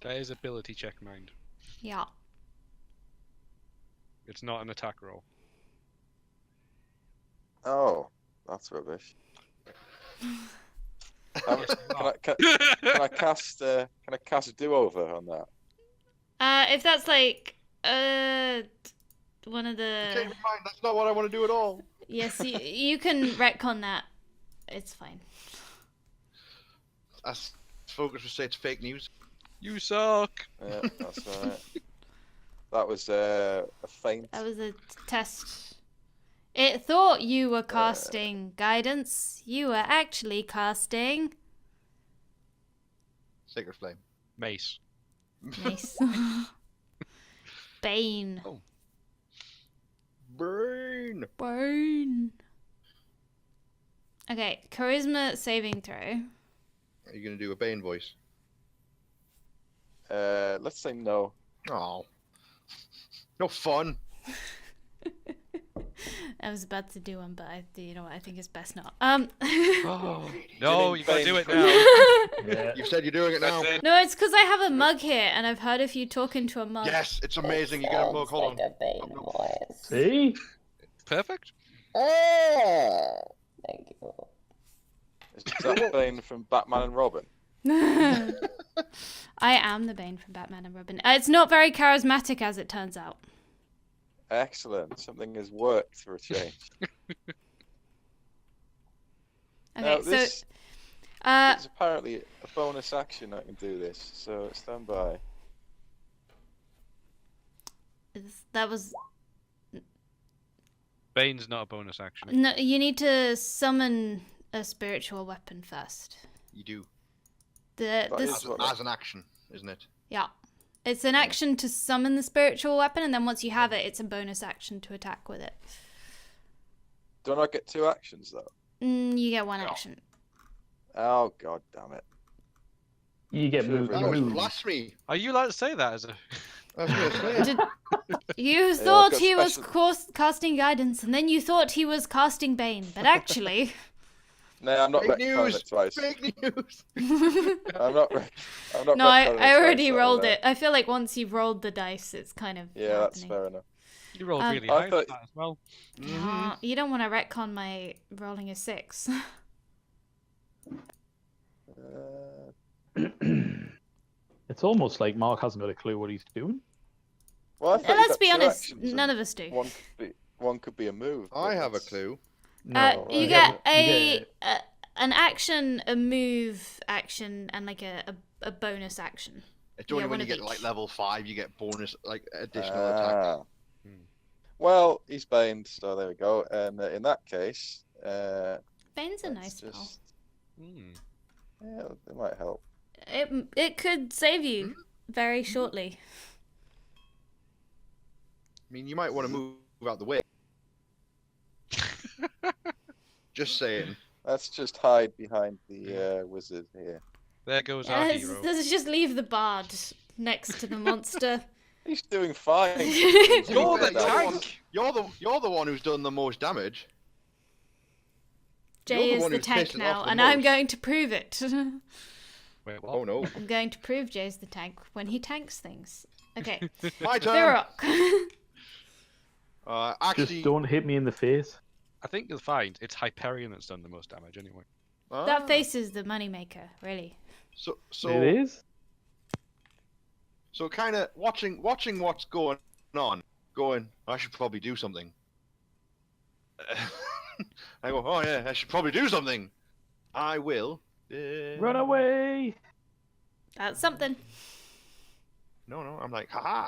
That is ability check, mind. Yeah. It's not an attack roll. oh, that's rubbish. Yes, Can I cast do over on that? If that's like one of Change the my mind. That's not what I want to do at all. yes, you can retcon that. It's fine. As focus would say, it's fake news. You suck. Yeah, that's right. That was a feint. That was a test. It thought you were casting guidance. You were actually casting Sacred flame. Mace. mace. Bane. Oh. Brain. Bane. Okay, charisma saving throw. Are you gonna do a Bane voice? Let's say no. Oh. No fun. I was about to do one, but you know what? I think it's best not. Oh. No, you gotta do it Bane now. Yeah. You said you're doing it now. That's it. No, it's because I have a mug here, and I've heard of you talking to a mug. Yes, it's amazing. You get a mug. Hold on. See? Perfect. Oh. Thank you. Is that Bane from Batman and Robin? I am the Bane from Batman and Robin. It's not very charismatic, as it turns out. Excellent. Something has worked for a change. Okay, Now, so this is apparently a bonus action. I can do this, so stand by. that was Bane's not a bonus action. no. You need to summon a spiritual weapon first. You do. That This is what As an action, isn't it? yeah, it's an action to summon the spiritual weapon, and then once you have it, it's a bonus action to attack with it. Don't I get 2 actions though? You get one action. Oh god damn it! You get Should've moved. That was moved. blasphemy. Are you allowed to say that as a? I was gonna say. Did, you I've thought got he was special- casting guidance, and then you thought he was casting Bane, but actually, No, I'm not Fake retconning news. it twice. Fake news. I'm not. I'm not. no, retconning it I already twice, rolled so, it. I feel like once you've rolled the dice, it's kind of Yeah, that's happening. fair enough. You rolled really I high thought- for that as well. Aw, you don't want to retcon my rolling a 6. It's almost like Mark hasn't got a clue what he's doing. Well, I thought you Let's got be 2 honest, actions, none and of us do. One could be a move. I but have a that's- clue. No, You right. get You an action, a move action, and like a bonus action. It's only Yeah, when one you of get each. like level 5, you get bonus, like additional attack. Ah. Hmm. Well, he's baned, so there we go. And in that case, Bane's a let's nice spell. just Hmm. yeah, it might help. It could save you very shortly. I mean, you might want to move out the way. Just saying. Let's just hide behind the wizard here. There goes our Let's, hero. let's just leave the bard next to the monster. He's doing fine. You're the You're tank. You're the one who's done the most damage. You're Jay the is one the who's tank pissed it now, off the and I'm most. going to prove it. Wait, what? Oh no. I'm going to prove Jay's the tank when he tanks things. Okay, My the turn. rock. Actually, Just don't hit me in the face. I think you'll find it's Hyperion that's done the most damage anyway. That face is the moneymaker, really. So It is. So kind of watching what's going on, going, I should probably do something. I go, oh yeah, I should probably do something. I will. Run away. That's something. No, I'm like, haha.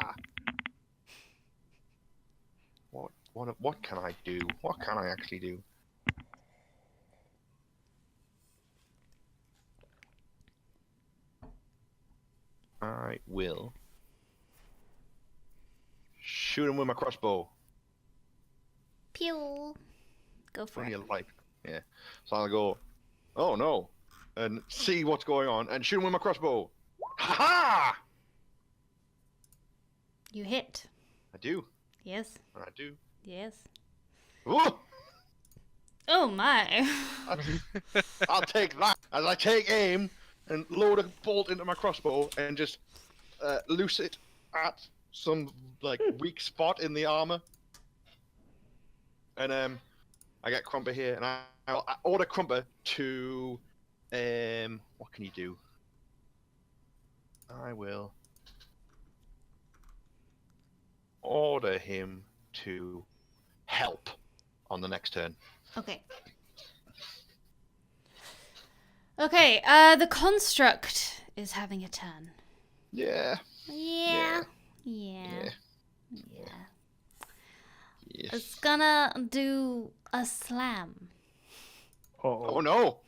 What What can I do? What can I actually do? I will shoot him with my crossbow. Pew. Go for Only it. a light. Yeah. So I'll go, oh no, and see what's going on and shoot him with my crossbow. Ha ha! You hit. I do. Yes. I do. Yes. Ooh! Oh my. I'll take that as I take aim and load a bolt into my crossbow and just loose it at some like weak spot in the armor. And I get Crumper here, and I'll order Crumper to what can you do? I will order him to help on the next turn. Okay. Okay, the construct is having a turn. Yeah. Yeah. Yeah. It's Yes. gonna do a slam. Oh no!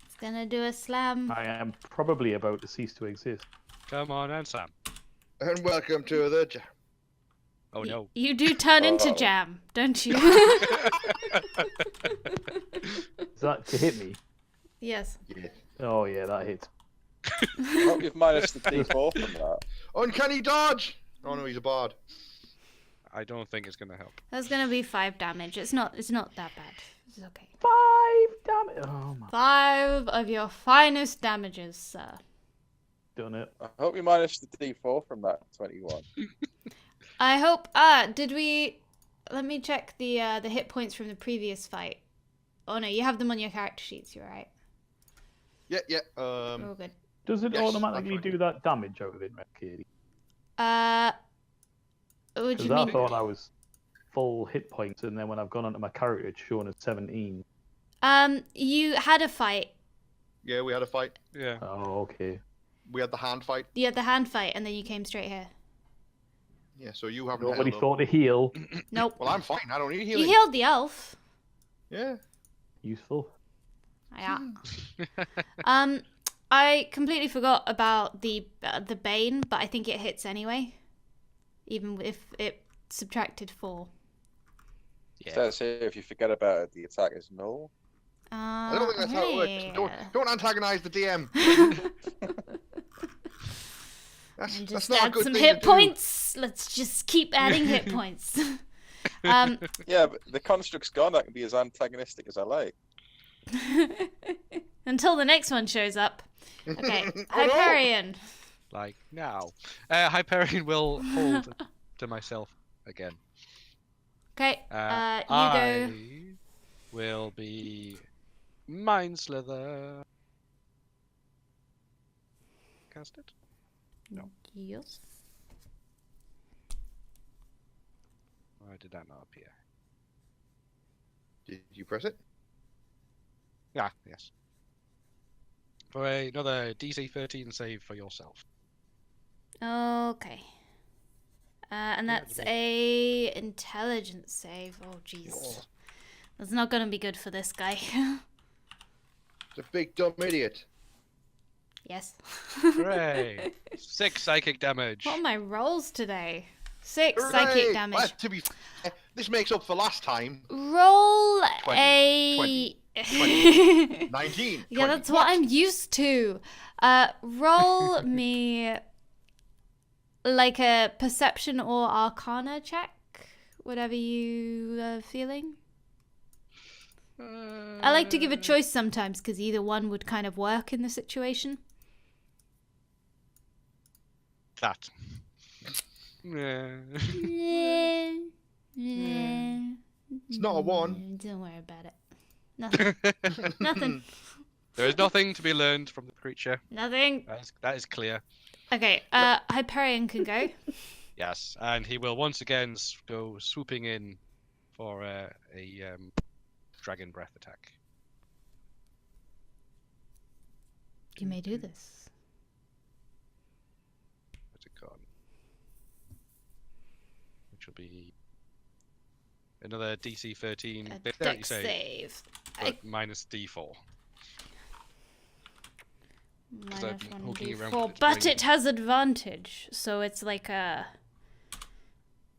It's gonna do a slam. I am probably about to cease to exist. Come on, and Sam. And welcome to the jam. Oh no. You do turn into Uh-oh. jam, don't you? Is that to hit me? Yes. Yeah. Oh yeah, that hits. I hope you've minus the D4 from that. Uncanny dodge! Oh no, he's a bard. I don't think it's gonna help. That's gonna be 5 damage. It's not that bad. It's okay. 5 damage. Oh my. 5 of your finest damages, sir. Done it. I hope you minus the D4 from that 21. I hope. Did we? Let me check the hit points from the previous fight. Oh no, you have them on your character sheets. You're right. Yeah, yeah. We're all good. Does it Yes, automatically that's right. do that damage out of it, Katie? What do Because you I mean? thought I was full hit points, and then when I've gone onto my character, it's shown as 17. You had a fight. Yeah, we had a fight. Yeah. Oh, okay. We had the hand fight. You had the hand fight, and then you came straight here. Yeah, so you haven't Nobody held up. thought to heal. Nope. Well, I'm fine. I don't need You healing. healed the elf. Yeah. Useful. Yeah. I completely forgot about the bane, but I think it hits anyway, even if it subtracted 4. Yeah. So say if you forget about it, the attack is null. I don't think that's how it works. Don't antagonize the DM. That's And just not a add good some thing hit to do. points. Let's just keep adding hit points. Yeah, but the construct's gone. I can be as antagonistic as I like. Until the next one shows up. Okay, Oh, no. Hyperion. Like now. Hyperion will hold to myself again. Okay, you I go. will be Mind Slither. Cast it. No. Yes. Why did that not appear? Did you press it? Yeah, yes. For another DC 13 save for yourself. Okay. And Yeah, that's the a intelligence save. Oh, jeez. Oh, That's not gonna be good for this guy. it's a big dumb idiot. Yes. Hooray! 6 psychic damage. What are my rolls today? 6 Hooray! psychic damage. Well, to be fair, this makes up for last time. Roll 20, a. 19. Yeah, 20. that's what I'm used to. Roll me like a perception or arcana check, whatever you are feeling. I like to give a choice sometimes because either one would kind of work in the situation. That. Yeah. It's not a 1. Don't worry about it. Nothing. Nothing. There is nothing to be learned from the creature. Nothing. That is clear. Okay. Hyperion can go. Yes, and he will once again go swooping in for a dragon breath attack. You may do this. What's it called? Which will be another DC 13 A dexterity dex save, save. but minus D4. Minus I've been 1 poking around D4, with its but brain. it has advantage, so it's like a.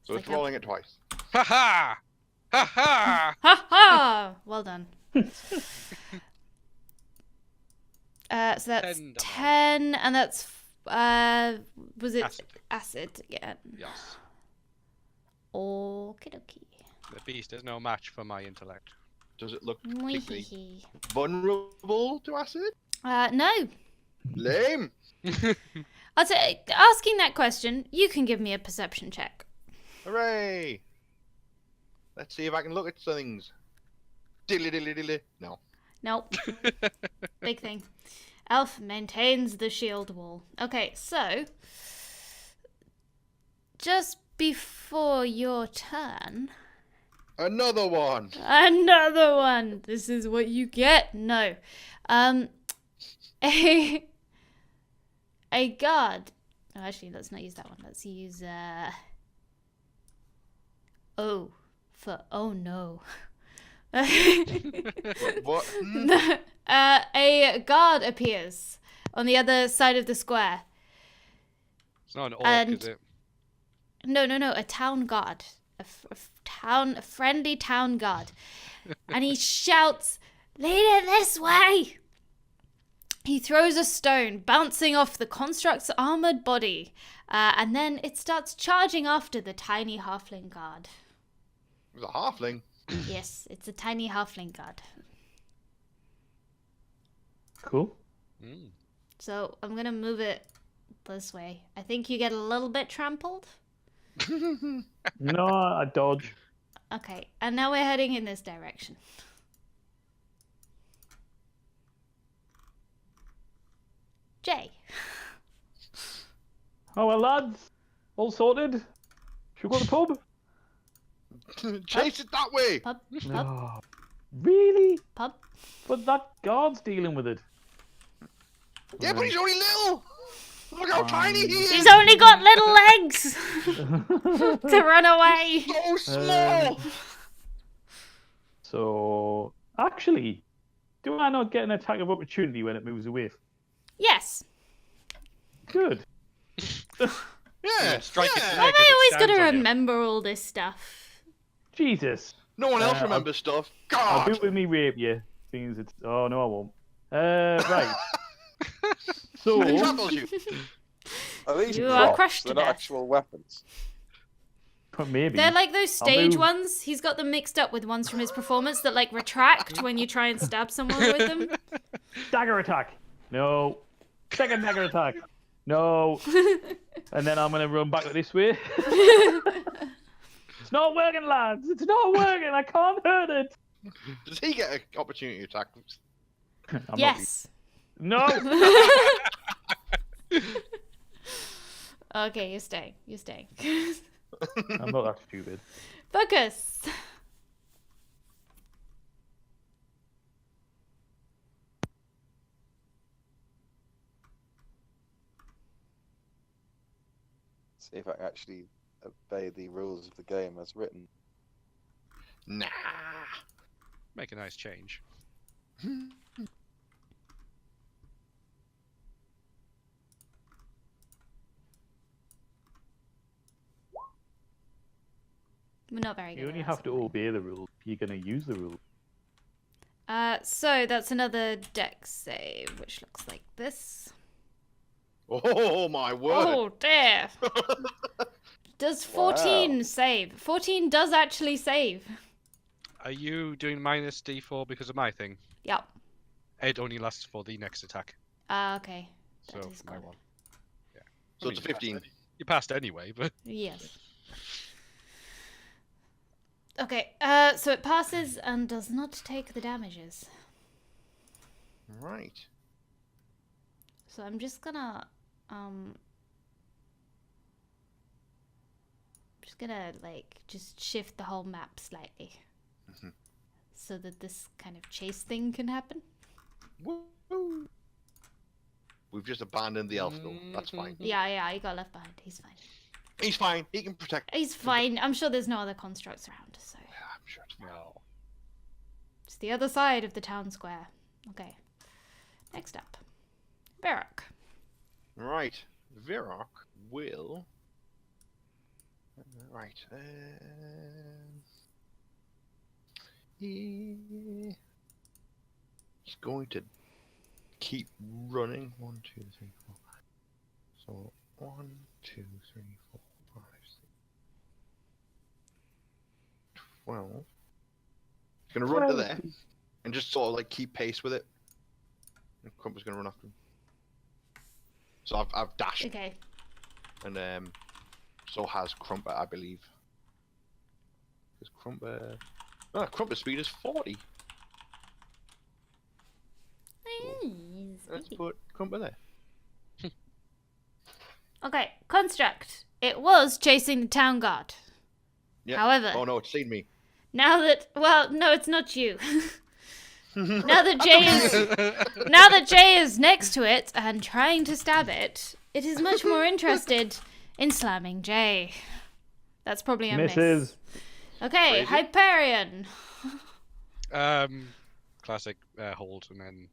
So it's like a- rolling it twice. Ha ha! Ha ha! Ha ha! Well done. So that's 10 damage. 10, and that's was it Acid. acid again? Yes. Okie dokie. The beast is no match for my intellect. Does it look particularly Mwee-hee-hee. vulnerable to acid? No. Lame. I'll say, asking that question, you can give me a perception check. Hooray! Let's see if I can look at things. Diddly diddly diddly. No. Nope. Big thing. Elf maintains the shield wall. Okay, so just before your turn, Another one. another one. This is what you get. No, a guard. Oh, actually, let's not use that one. Let's use O for oh no. What? A guard appears on the other side of the square. It's not an orc, And- is it? No, a town guard. A friendly town guard. And he shouts, "Lead it this way!" He throws a stone, bouncing off the construct's armored body. And then it starts charging after the tiny halfling guard. It was a halfling. Yes, it's a tiny halfling guard. Cool. Mm. So I'm going to move it this way. I think you get a little bit trampled. No, I dodge. Okay, and now we're heading in this direction. Jay. Oh well, lads, all sorted. Should we go to the pub? Chase it that way. Pub, pub, No. Really? pub. But that guard's dealing with it. Yeah, but he's only little. Look how tiny he is. He's only got little legs to run away. So small. So, actually, do I not get an attack of opportunity when it moves away? Yes. Good. Yeah. Strike its yeah. Why leg am as it I always stands going to on you. remember all this stuff? Jesus. No one else I'll- remembers stuff. I'll do God. it with me rapier. Things it's. Oh no, I won't. Right. So, It travels you. Are these You are props? crushed to They're not death. actual weapons. maybe. They're like those I'll stage move. ones. He's got them mixed up with ones from his performance that like retract when you try and stab someone with them. Dagger attack. No. Second dagger attack. No. And then I'm gonna run back this way. It's not working, lads. It's not working. I can't hurt it. Does he get an opportunity attack? I'm not- Yes. No. Okay, you're staying. You're staying. I'm not that stupid. Focus. See if I can actually obey the rules of the game as written. Nah. Make a nice change. We're not very good. You only at have to that, obey the rules. You're gonna use the rules. So that's another dex save, which looks like this. Oh my word. Oh dear. Does 14 save? 14 does actually save. Are you doing minus D4 because of my thing? Yep. It only lasts for the next attack. Okay. So That is my good. one. Yeah. So it's a 15. You passed anyway, but Yes. Okay, so it passes and does not take the damages. Right. So I'm just gonna, just shift the whole map slightly. Mhm. So that this kind of chase thing can happen. Woo. We've just abandoned the elf though. That's fine. Yeah, he got left behind. He's fine. He's fine. He can protect. He's fine. I'm sure there's no other constructs around, so. the other side of the town square. Okay. Next up. Varrock. Right. Virok will. Right. He's going to keep running. 1, 2, 3, 4. So 1, 2, 3, 4, 5, 6, 12. He's gonna run to there and just sort of like keep pace with it. And Crumpet's gonna run after him. So I've dashed, Okay. and so has Crumpet, I believe. Because Crumpet's speed is 40. Let's put Crumpet there. Okay, construct. It was chasing the town guard. Yeah. However, Oh no, it's seen me. now that no, it's not you. now that Jay is next to it and trying to stab it, it is much more interested in slamming Jay. That's probably a miss. Misses. Okay, Crazy. Hyperion. Classic hold, and then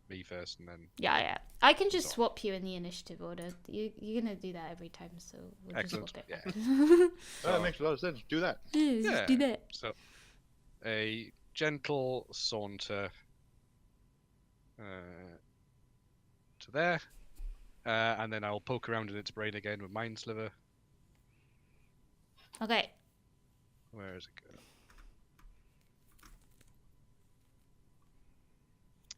me first, and then Yeah. I can just swap you in the initiative order. You're gonna do that every time, so we'll excellent. just Yeah. swap it. That makes a lot of sense. Do that. Yeah, just do that. So a gentle saunter to there, and then I'll poke around in its brain again with Mind Sliver. Okay. Where is it go?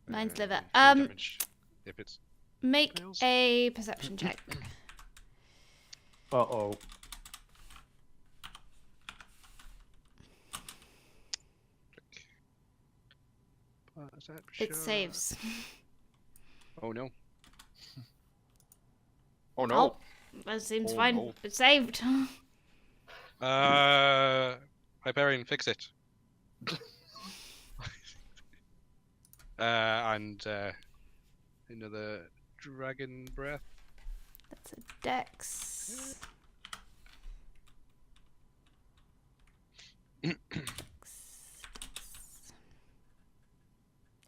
Mind Sliver. Four damage, if it's Make fails. a perception check. Uh-oh. It saves. Oh no. Oh no. That seems Oh, fine. no. It's saved. Hyperion, fix it. And another dragon breath. That's a dex.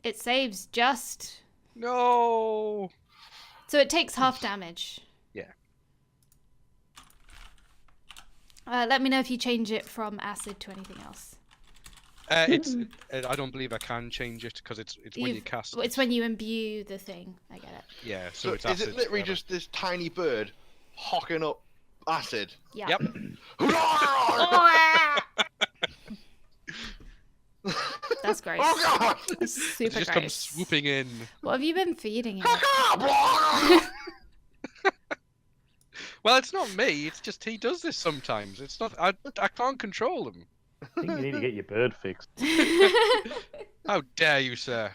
It saves just. No. So it takes half damage. Yeah. Let me know if you change it from acid to anything else. I don't believe I can change it because it's when you cast. It's when you imbue the thing. I get it. Yeah. So So it's is acid. it literally forever. just this tiny bird hocking up acid? Yeah. Yep. That's gross. Oh god! That's It super just gross. comes swooping in. What have you been feeding it? Well, it's not me. It's just he does this sometimes. It's not. I can't control him. I think you need to get your bird fixed. How dare you, sir?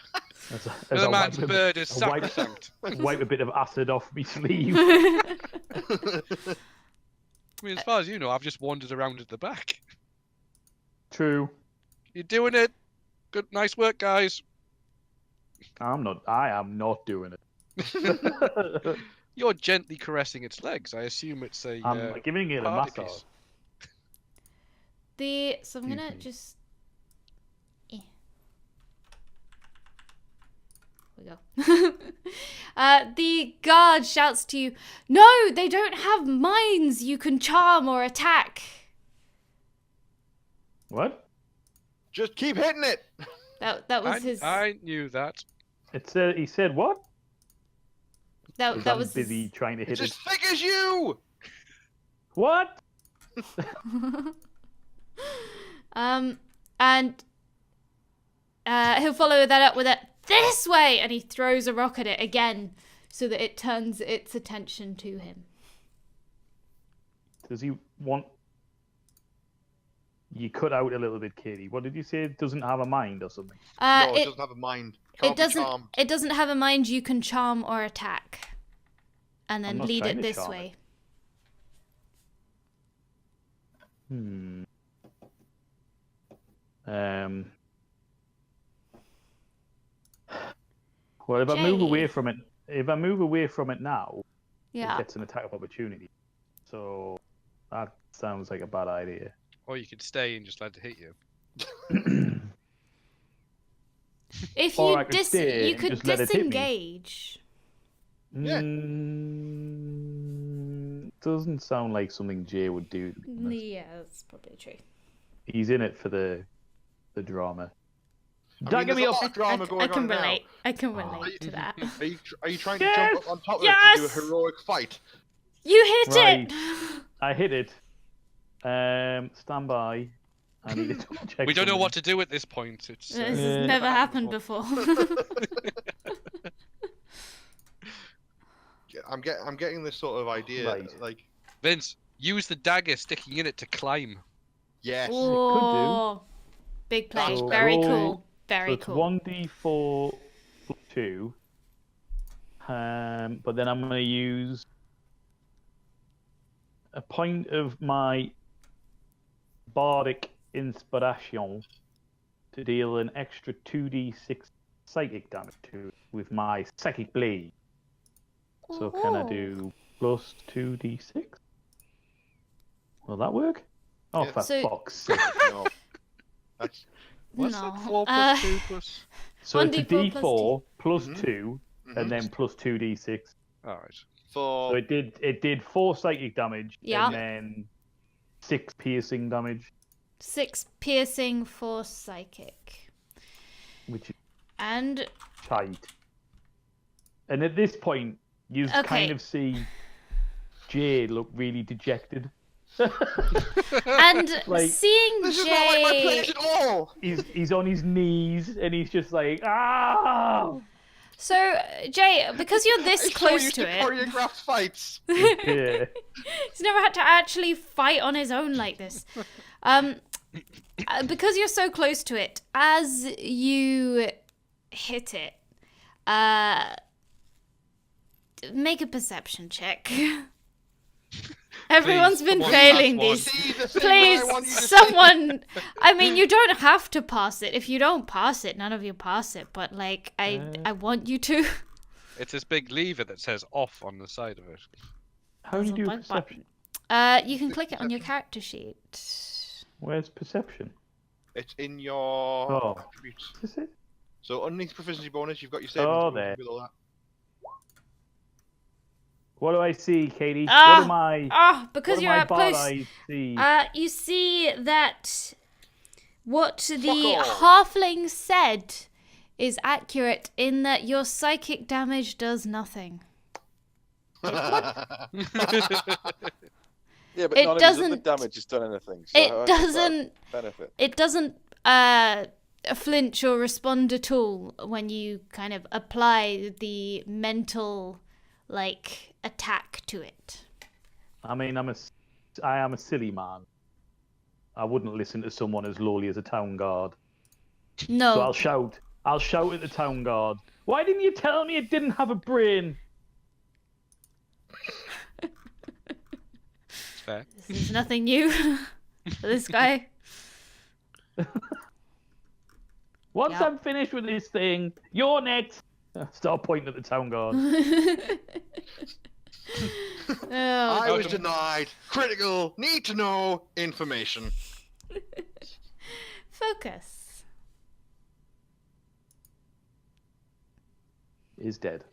As The I man's wipe a- bird is a wipe- sacrosanct. wipe a bit of acid off my sleeve. I mean, as far as you know, I've just wandered around at the back. True. You're doing it. Good, nice work, guys. I am not doing it. You're gently caressing its legs. I assume it's a. I'm giving it a party massage. piece. So I'm gonna Mhm. just. We go. The guard shouts to you, "No, they don't have mines you can charm or attack." What? Just keep hitting it. That was his. I knew that. It said. He said what? That I'm was busy his... trying to It's hit as it. thick as you. What? And he'll follow that up with a "this way," and he throws a rock at it again, so that it turns its attention to him. Does he want? You cut out a little bit, Katie. What did you say? It doesn't have a mind or something? No, it It doesn't have a mind. it Can't be doesn't charmed. it doesn't have a mind you can charm or attack, and I'm then not lead trying it to this charm way. Well, if I move Jay. away from it now, it Yeah. gets an attack of opportunity. So that sounds like a bad idea. Or you could stay and just let it hit you. If Or you I could stay you and could just let it hit me. disengage. Yeah. Doesn't sound like something Jay would do. To be honest. Yeah, that's probably true. He's in it for the drama. I Don't mean, get there's me a up. lot of drama I going can on now. relate. I can Oh. relate to that. Are you trying to Yes! jump up on top of it to do a Yes! heroic fight? You hit Right. it. I hit it. Stand by. I need to double check. We don't know something. what to do at this point. It's This has Yeah. never happened before. I'm getting this sort of idea, Right. like, Vince, use the dagger sticking in it to climb. yes. Oh, big play. So Very roll- cool. So Very it's cool. 1d4 plus 2. But then I'm going to use a point of my bardic inspiration to deal an extra 2d6 psychic damage to it with my psychic blade. So can I do plus 2d6? Will that work? Oh, Yeah. for So- fuck's sake. No. That's What's No. it? 4 plus 2 plus. So it's a 1d4 plus d4 plus Mhm. 2, and then plus 2d6. Alright. So for it did 4 psychic damage, Yeah. and then 6 piercing damage, 6 piercing, 4 psychic. which is And tight. And at this point, you Okay. kind of see Jay look really dejected. and Like- seeing this is not like my Jay place at all. He's on his knees, and he's just like, ah! So Jay, because you're this I'm so close used to it, choreographed fights. Yeah. he's never had to actually fight on his own like this. Because you're so close to it, as you hit it, make a perception check. Everyone's been someone failing pass one. these. See the thing Please, that I want you to see? someone. I mean, you don't have to pass it. If you don't pass it, none of you pass it. But like, I want you to. It's this big lever that says off on the side of it. How do you There's a do blank perception? You can click it on your character sheet. Where's perception? It's in your Oh. attributes. Is this it? So underneath proficiency bonus, you've got your saving Oh, throws there. with all that. What do I see, Katie? Ah! What am I? Ah, because what you're am I up bad close. I see? You see that what the off. halfling said is accurate in that your psychic damage does nothing. Yeah, but It none of his doesn't- other damage has done anything. So It how is that a doesn't. benefit. It doesn't flinch or respond at all when you kind of apply the mental like attack to it. I mean, I am a silly man. I wouldn't listen to someone as lowly as a town guard. No. So I'll shout at the town guard. Why didn't you tell me it didn't have a brain? It's fair. This is nothing new for this guy. Once Yeah. I'm finished with this thing, you're next. Start pointing at the town guard. Oh, I was denied critical, need to know information. focus. Is dead.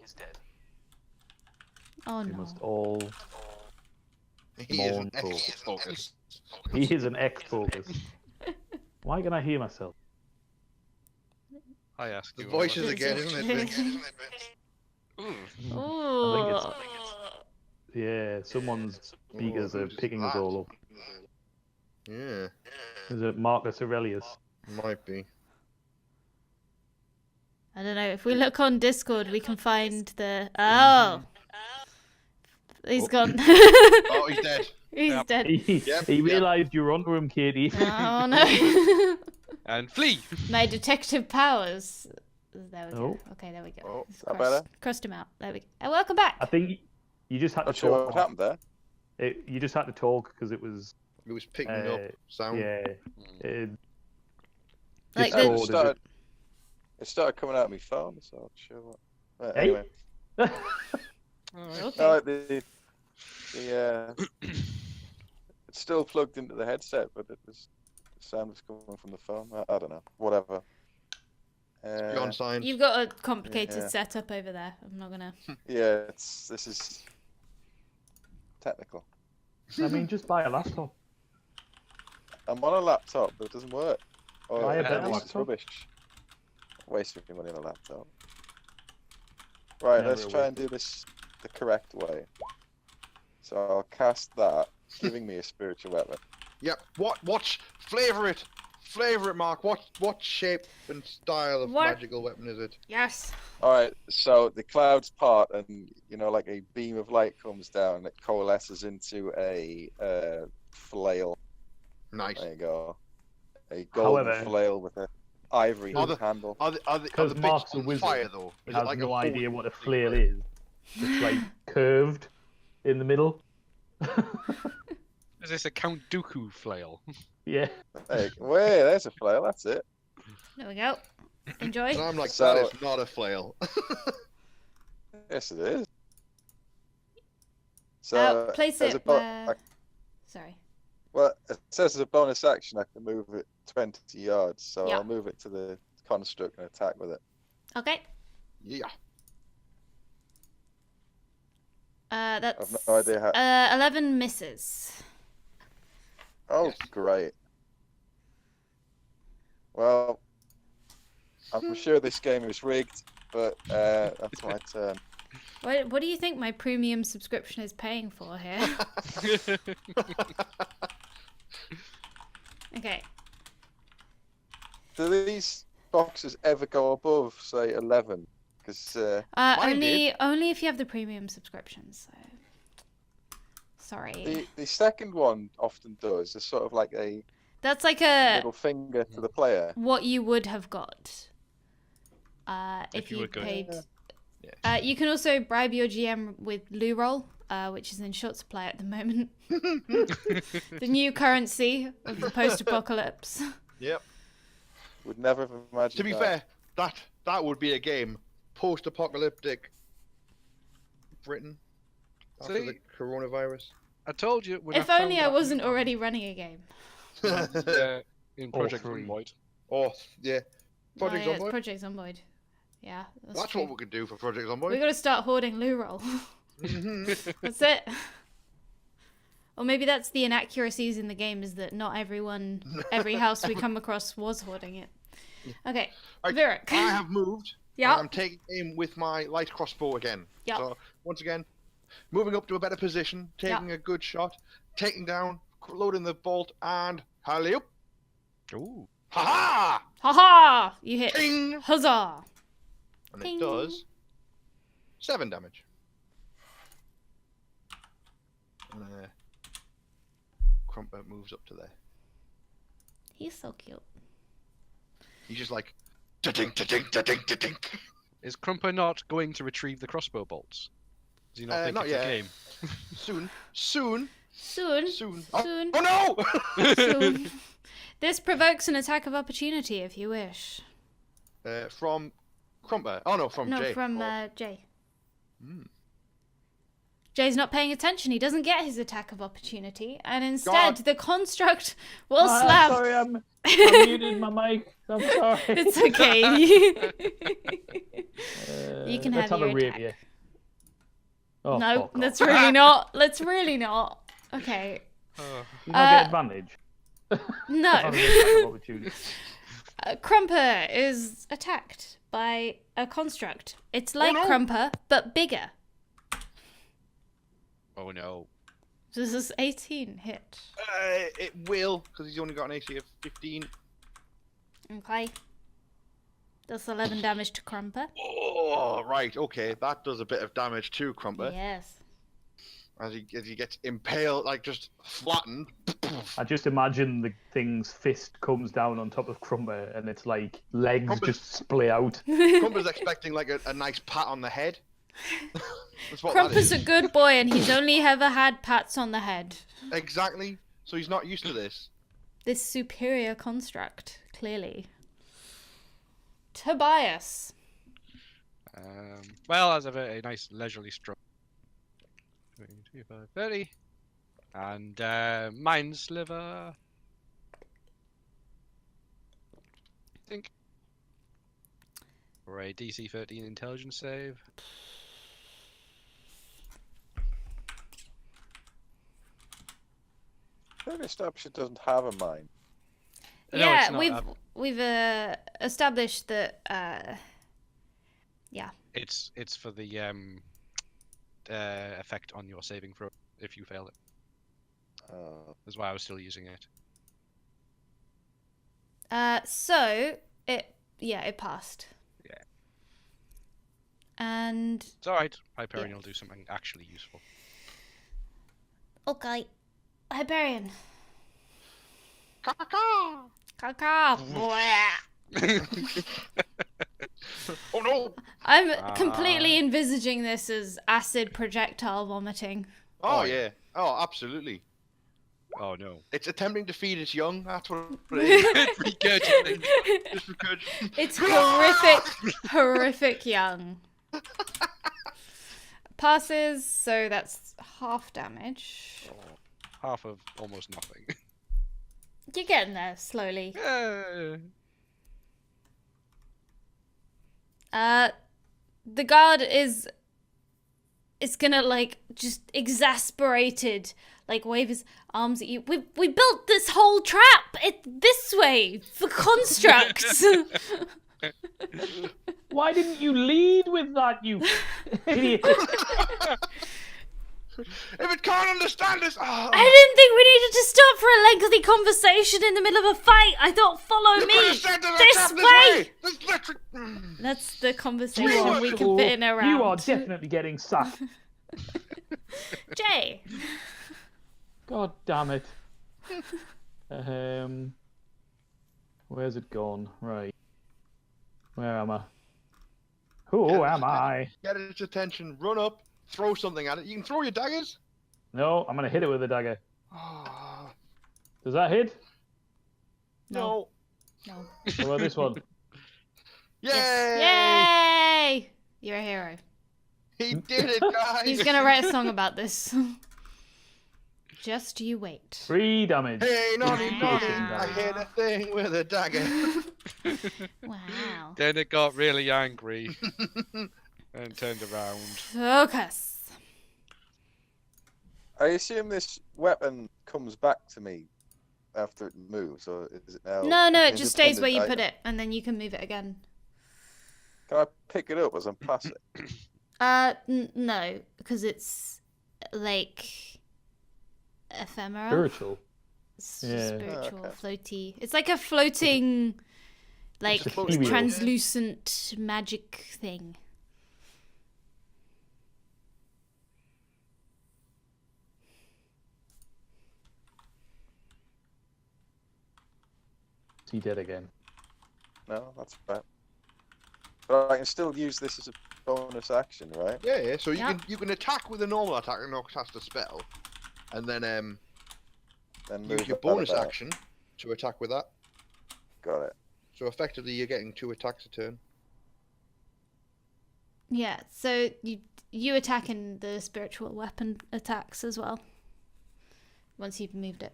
Oh We no. must all. He is an Mournful. X-focus. He is an X-focus. Why can I hear myself? I ask The you. voices again, isn't it? Vince? Ooh. Ooh. Yeah, someone's speakers Oh, are who's picking us that? all up. Yeah, Is it Marcus Aurelius? might be. I don't know. If we look on Discord, we can find the. Oh. He's gone. Oh, he's dead. He's Yep. dead. He Yep, realised you're onto him, Katie. Oh no. And flee! My detective powers. There we go. Oh. Okay, there we go. Oh, Just is that better? Crossed him out. There we go. And welcome back. I think you just had to Not sure talk. what happened there. You just had to talk because it was, It was picking up sound. yeah. It, Like Discord the- is It started, it started coming out of my phone, so I'm not sure what. Hey. Anyway, Okay. no, like it's still plugged into the headset, but the sound was coming from the phone. I don't know. Whatever. Beyond science. You've got a complicated Yeah. setup over there. I'm not gonna. Yeah, this is technical. I mean, just buy a laptop. I'm on a laptop, but it doesn't work. Or Buy a at better least it's laptop. rubbish. Wasting money on a laptop. Right, Never let's a try waste. and do this the correct way. So I'll cast that, giving me a spiritual weapon. Yep. What? Flavor it. Flavor it, Mark. What shape and style of What? magical weapon is it? Yes. Alright, so the clouds part and, like a beam of light comes down and it coalesces into a flail. Nice. There you go. A golden However- flail with a ivory Are the- handle. Are the Because bits Mark's a on wizard, fire though? He Is has it like no a idea hole? what a flail is. It's like curved in the middle. Is this a Count Dooku flail? Yeah. Hey, wait, there's a flail, that's it. There we go. Enjoy. And I'm like, So- that is not a flail. Yes, it is. So, Place as it a where. Sorry. well, it says as a bonus action I can move it 20 yards, so Yeah. I'll move it to the construct and attack with it. Okay. Yeah. That's. I've no idea how. 11 misses. Oh, Yes. great. Well, I'm sure this game is rigged, but that's my turn. What do you think my premium subscription is paying for here? Okay. Do these boxes ever go above, say, 11? Because Mine Only if you have the premium subscription. So. Sorry. the second one often does. It's sort of like a That's like a middle finger to the player. what you would have got. If If you you were good. paid. Yeah. You can also bribe your GM with loo roll, which is in short supply at the moment. The new currency of the post-apocalypse. Yep. Would never have imagined To be that. fair, that would be a game. Post-apocalyptic Britain after See? the coronavirus. I told you. when If found only I that- wasn't already running a game. in All Project three. Zomboid. Oh, yeah. Project oh, yeah, it's Zomboid? Project Zomboid. Yeah, That's true. what we could do for Project We Zomboid. gotta start hoarding loo roll. Mhm. That's it. Or maybe that's the inaccuracies in the game, is that not every house we come across was hoarding it. Okay, Right, Virak. I have moved. Yeah. I'm taking aim with my light crossbow again. Yeah. So, once again, moving up to a better position, taking a good shot, taking down, loading the bolt, and alley up. Ooh. Ha Haha! You ha! hit. Ting! Huzzah! And Ting. it does 7 damage. And Crumpet moves up to there. He's so cute. He's just like, ta-dink, ta-dink, ta-dink, ta-dink. Is Crumper not going to retrieve the crossbow bolts? Does he not think Not it's yet. a game? Soon. Soon. Soon. Oh, Soon. oh no! Soon. This provokes an attack of opportunity if you wish. From Crumper. Oh no, from No, Jay. from Oh. Jay. Mm. Jay's not paying attention. He doesn't get his attack of opportunity, and instead God. the construct will Ah, slap. Sorry, I muted my mic. I'm sorry. It's okay. You can let's have have your a attack. rapier. Oh, No, fuck off. let's really not. Let's really not. Okay. Oh. You not get advantage. No. On the attack of opportunity. Crumper is attacked by a construct. It's like no. Crumper, but bigger. Oh no. This is 18 hit. It will, because he's only got an AC of 15. Okay. That's 11 damage to Crumper. Oh, right, okay. That does a bit of damage to Crumper. Yes. As he gets impaled, like just flattened. I just imagine the thing's fist comes down on top of Crumper and it's like legs Crumper's- just splay out. Crumper's expecting like a nice pat on the head. That's what that Crumper's is. a good boy and he's only ever had pats on the head. Exactly. So he's not used to this. This superior construct, clearly. Tobias. Well, as ever, a nice leisurely stroke. 25, 30. And Mind Sliver. I think. for a DC 13 intelligence save. They've established it doesn't have a mind. No, Yeah, it's not, we've established that. Yeah. It's for the effect on your saving throw if you fail it. That's why I was still using it. So it passed. Yeah. And It's alright. Hyperion will do something actually useful. okay, Hyperion. Caca! Caca. Oh no! I'm completely envisaging this as acid projectile vomiting. Oh yeah. Oh, absolutely. Oh no. It's attempting to feed its young. That's what it is. Regurgitating. Just regurgitating. It's horrific young. Passes, so that's half damage. Half of almost nothing. You're getting there slowly. The guard is gonna like just exasperated, like wave his arms at you. We built this whole trap this way for constructs. Why didn't you lead with that, you idiot? If it can't understand us, I didn't think we needed to stop for a lengthy conversation in the middle of a fight. I thought, follow me this way. That's the conversation we can fit in a round. You are definitely getting sacked. Jay. God damn it. Where's it gone? Right. Where am I? Who am I? Get its attention. Run up. Throw something at it. You can throw your daggers. No, I'm gonna hit it with a dagger. Oh, Does that hit? no. No. What about this one? Yay! Yay! You're a hero. He did it, guys. He's gonna write a song about this. Just you wait. 3 damage. Hey, naughty, naughty. Wow. I hit a thing with a dagger. Wow. Then it got really angry and turned around. Focus. I assume this weapon comes back to me after it moves, or is it now? No, an it just stays where you independent put item? it, and then you can move it again. Can I pick it up as I'm passing? No, because it's like ephemeral. Spiritual. Spiritual, Oh, okay. floaty. It's like a floating, like It's a kiwi. translucent magic thing. Is he dead again? No, that's fine. But I can still use this as a bonus action, right? Yeah. So Yeah. you can attack with a normal attack and not cast a spell, and then Then use move your that bonus about. action to attack with that. Got it. So effectively, you're getting 2 attacks a turn. Yeah, so you attacking the spiritual weapon attacks as well. Once you've moved it.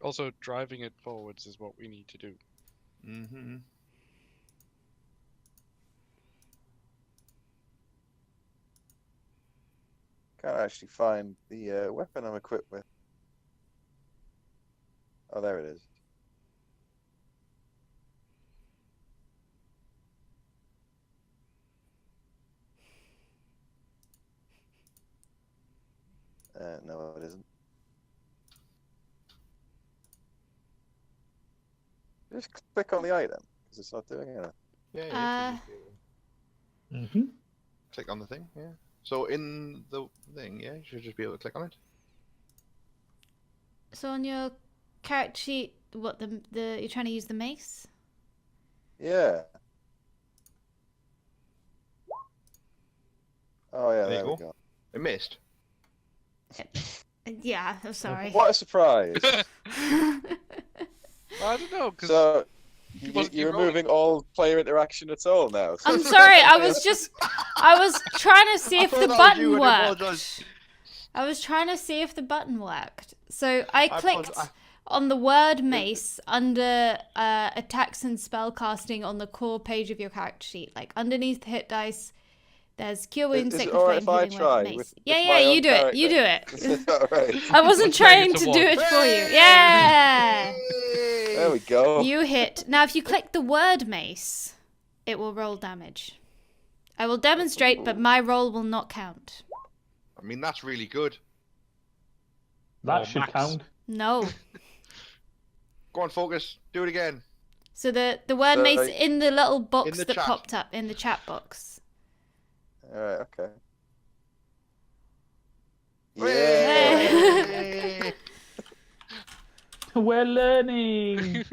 Also, driving it forwards is what we need to do. Mm-hmm. Can't actually find the weapon I'm equipped with. Oh, there it is. No, it isn't. Just click on the item, because it's not doing anything. Yeah. Mm-hmm. Click on the thing. Yeah. So in the thing, yeah, you should just be able to click on it. So on your character sheet, what the you're trying to use the mace? Yeah. Oh, yeah, There you there we go. go. It missed. Yeah, I'm sorry. What a surprise. I don't know, because So, wasn't you're rolling. removing all player interaction at all now. So I'm sorry. I was trying to see I if thought the that was button you, and I apologise. worked. I was trying to see if the button worked. So I clicked. on the word mace under attacks and spellcasting on the core page of your character sheet. Like underneath the hit dice, there's cure wounds, Is it sacred alright flame, if I healing try word, mace. with Yeah, my own you do it. You do character? it. Is it alright? I wasn't Let's make trying it to a do one. it for you. Yeah. There we go. You hit. Now, if you click the word mace, it will roll damage. I will demonstrate, but my roll will not count. I mean, that's really good. That Oh, should Max. count. No. Go on, focus. Do it again. So the word So, mace in the little box the that chat. popped up in the chat box. Alright, okay. Hey. Yeah. We're learning.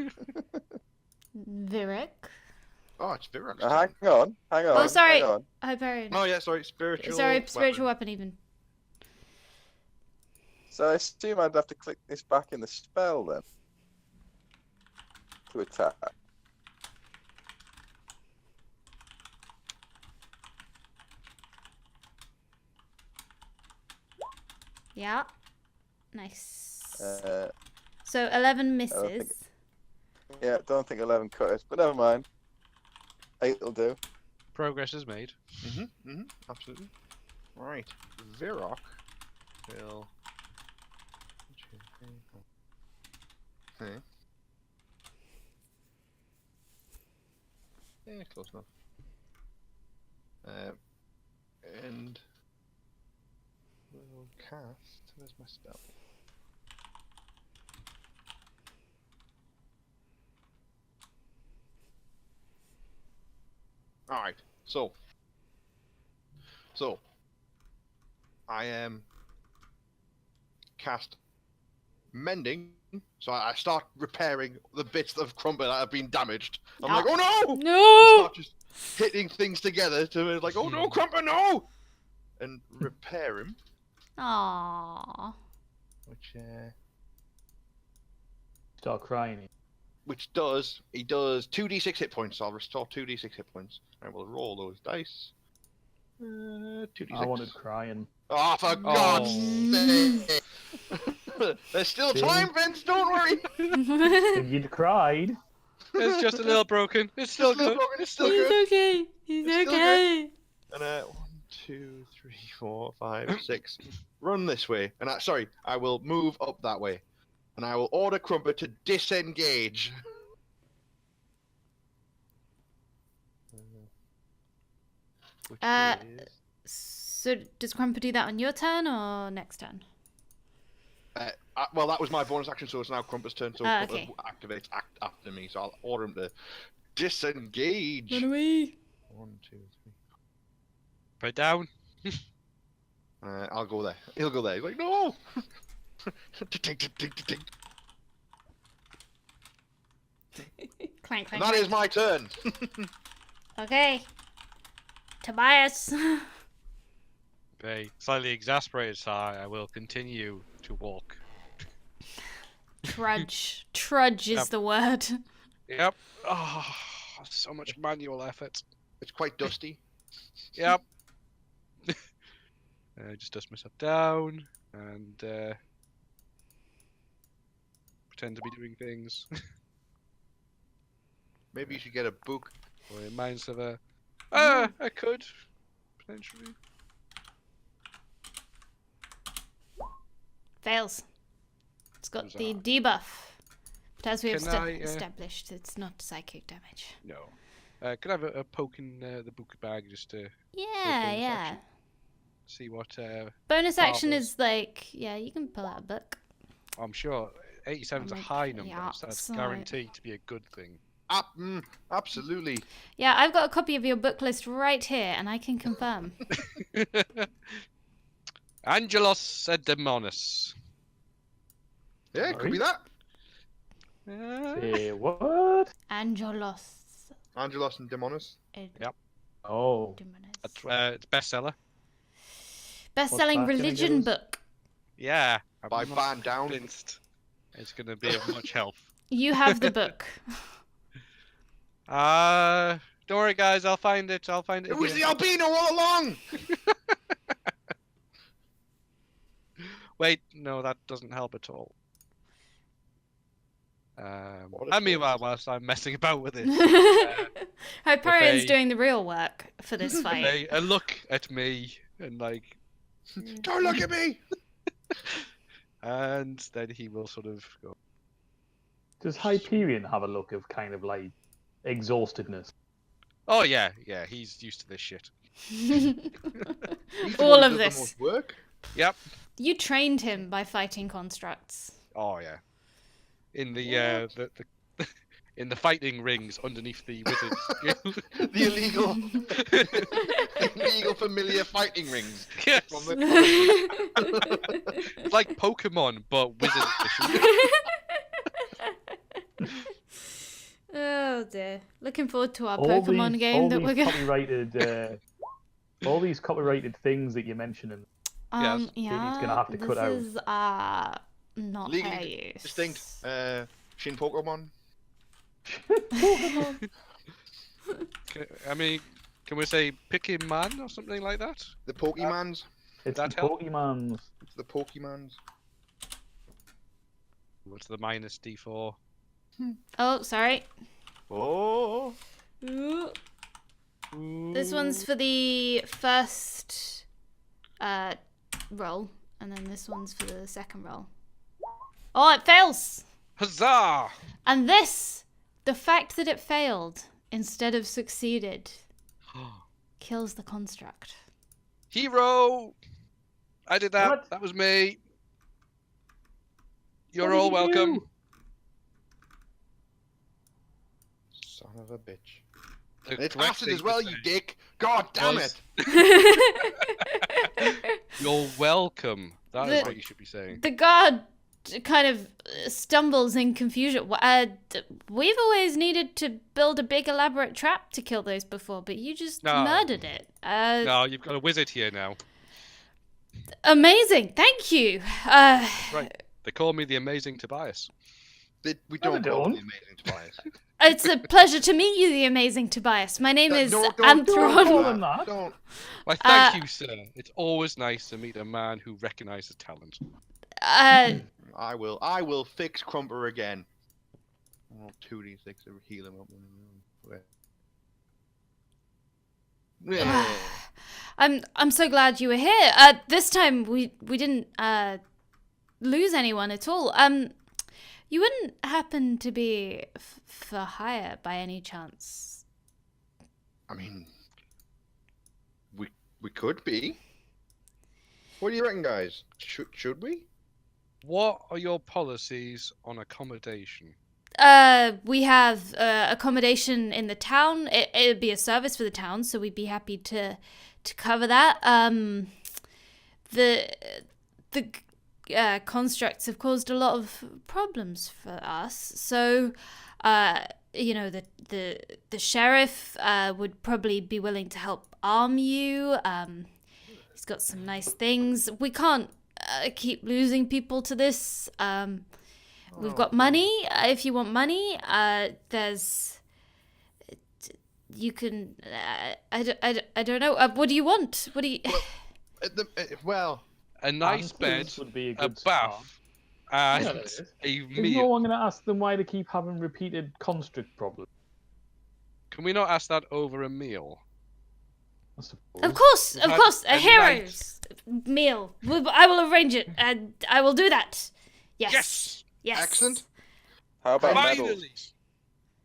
Virik. Oh, it's Virak's Now, hang turn. on, hang on. Oh, sorry. Hang on. Hyperion. Oh, yeah, sorry. Spiritual. Sorry, spiritual weapon. weapon even. So I assume I'd have to click this back in the spell then. To attack. Yeah. Nice. So, 11 think- misses. yeah, don't think 11 cut it, but never mind. 8 will do. Progress is made. Absolutely. Right. Virok will. Okay. Yeah, close enough. And we'll cast. Where's my spell? All right. So I am cast mending. So I start repairing the bits of Crumper that have been damaged. I'm like, oh no! No! Start just hitting things together to like, oh no, Crumper, no! And repair him, Aww. which does he does 2d6 hit points. So I'll restore 2d6 hit points. I will roll those dice. 2d6. I wanted crying. Oh, for God's sake! There's still See? time, Vince. Don't worry. If you'd cried, It's just a little broken. It's still Still good. broken, it's still He's good. okay. He's It's still okay. And 1, 2, 3, 4, 5, 6. Run this way. And I will move up that way. And I will order Crumper to disengage. Which is... So does Crumper do that on your turn or next turn? well, that was my bonus action, so it's now Crumper's turn. So Crumper okay. activates after me. So I'll order him to disengage. Run away. 1, 2, 3. Right down. I'll go there. He'll go there. He's like, no! Clank, clank, And that is my turn. Okay. Tobias. Okay. Slightly exasperated, sigh. I will continue to walk. Trudge. Trudge is Yep. the word. Yep. Oh, so much manual effort. It's quite dusty. Yep. Just dust myself down and pretend to be doing things. Maybe you should get a book. Or reminds of a. I could potentially. Fails. It's got Who's the that? debuff. But as we have Can I, established, it's not psychic damage. No. Could I have a poke in the book bag just to Yeah, bonus yeah. action? See what? Bonus action Marbles. is like, yeah, you can pull out a book. I'm sure 87's a Like, high number, yeah, so that's so- guaranteed to be a good thing. Absolutely. Yeah, I've got a copy of your book list right here, and I can confirm. Angelos Demonis. Yeah, it could be that. say what? Angelos. Angelos and Demonis. Yep. Oh, It's bestseller. Best-selling that gonna religion get us? book. Yeah. I'm By not Van Down. convinced it's going to be of much help. You have the book. Don't worry, guys. I'll find it. I'll find it. It was the here. albino all along. Wait, no, that doesn't help at all. What a And meanwhile, twist. whilst I'm messing about with this, Hyperion's a- doing the real work for this fight. a look at me and like, Don't look at me! and then he will sort of go. Does Hyperion have a look of kind of like exhaustedness? Oh yeah, he's used to this shit. He's the All one who of does this. The most work. Yep. You trained him by fighting constructs. Oh yeah. In the in the fighting rings underneath the wizards. The illegal familiar fighting rings. Yes. From the It's like Pokemon, but wizard edition. Oh dear. Looking forward to our All Pokemon these- game all that these we're going to... copyrighted, all these copyrighted things that you're mentioning. Yes. Yeah, gonna have to cut out. This is, not Legally fair use. distinct. Shin Pokemon. I mean, can we say Picking Man or something like that? The Pokemons. It's That the help? Pokemons. It's the Pokemons. What's the minus D4? Oh, sorry. Oh. Ooh. This one's for the first roll, and then this one's for the second roll. Oh, it fails! Huzzah! And this, the fact that it failed instead of succeeded, kills the construct. Hero! I did that. What? That was me. You're What did all you welcome. do? Son of a bitch. The And it's correct acid thing as to well, say you dick. God damn was- it. You're welcome. That is The- what you should be saying. The guard kind of stumbles in confusion. We've always needed to build a big elaborate trap to kill those before, but you just No. murdered it. No, you've got a wizard here now. Amazing, thank you. Right. They call me the Amazing Tobias. We No, don't they call don't. the amazing Tobias. It's a pleasure to meet you, the amazing Tobias. My name is Don't Don't Anthron. call him that. Don't. Why, thank you, sir. It's always nice to meet a man who recognizes talent. I will fix Crumper again. Oh, 2d6 to heal him up. Yeah. I'm so glad you were here. This time we didn't lose anyone at all. You wouldn't happen to be for hire by any chance? I mean, we could be. What do you reckon, guys? Should we? What are your policies on accommodation? We have accommodation in the town. It'd be a service for the town, so we'd be happy to cover that. The constructs have caused a lot of problems for us. So, the sheriff would probably be willing to help arm you. He's got some nice things. We can't keep losing people to this. We've got money. If you want money, there's. You can. I don't know. What do you want? What do you? Well, A nice bed, Answers would be a a good start. bath, and Yeah, there is. a Is no meal. one going to ask them why they keep having repeated construct problems? Can we not ask that over a meal? I suppose. Of course, We've of had course. A a hero's meal. I will arrange it, and I will do that. Yes. Yes! Yes. Excellent. How about medals? Finally!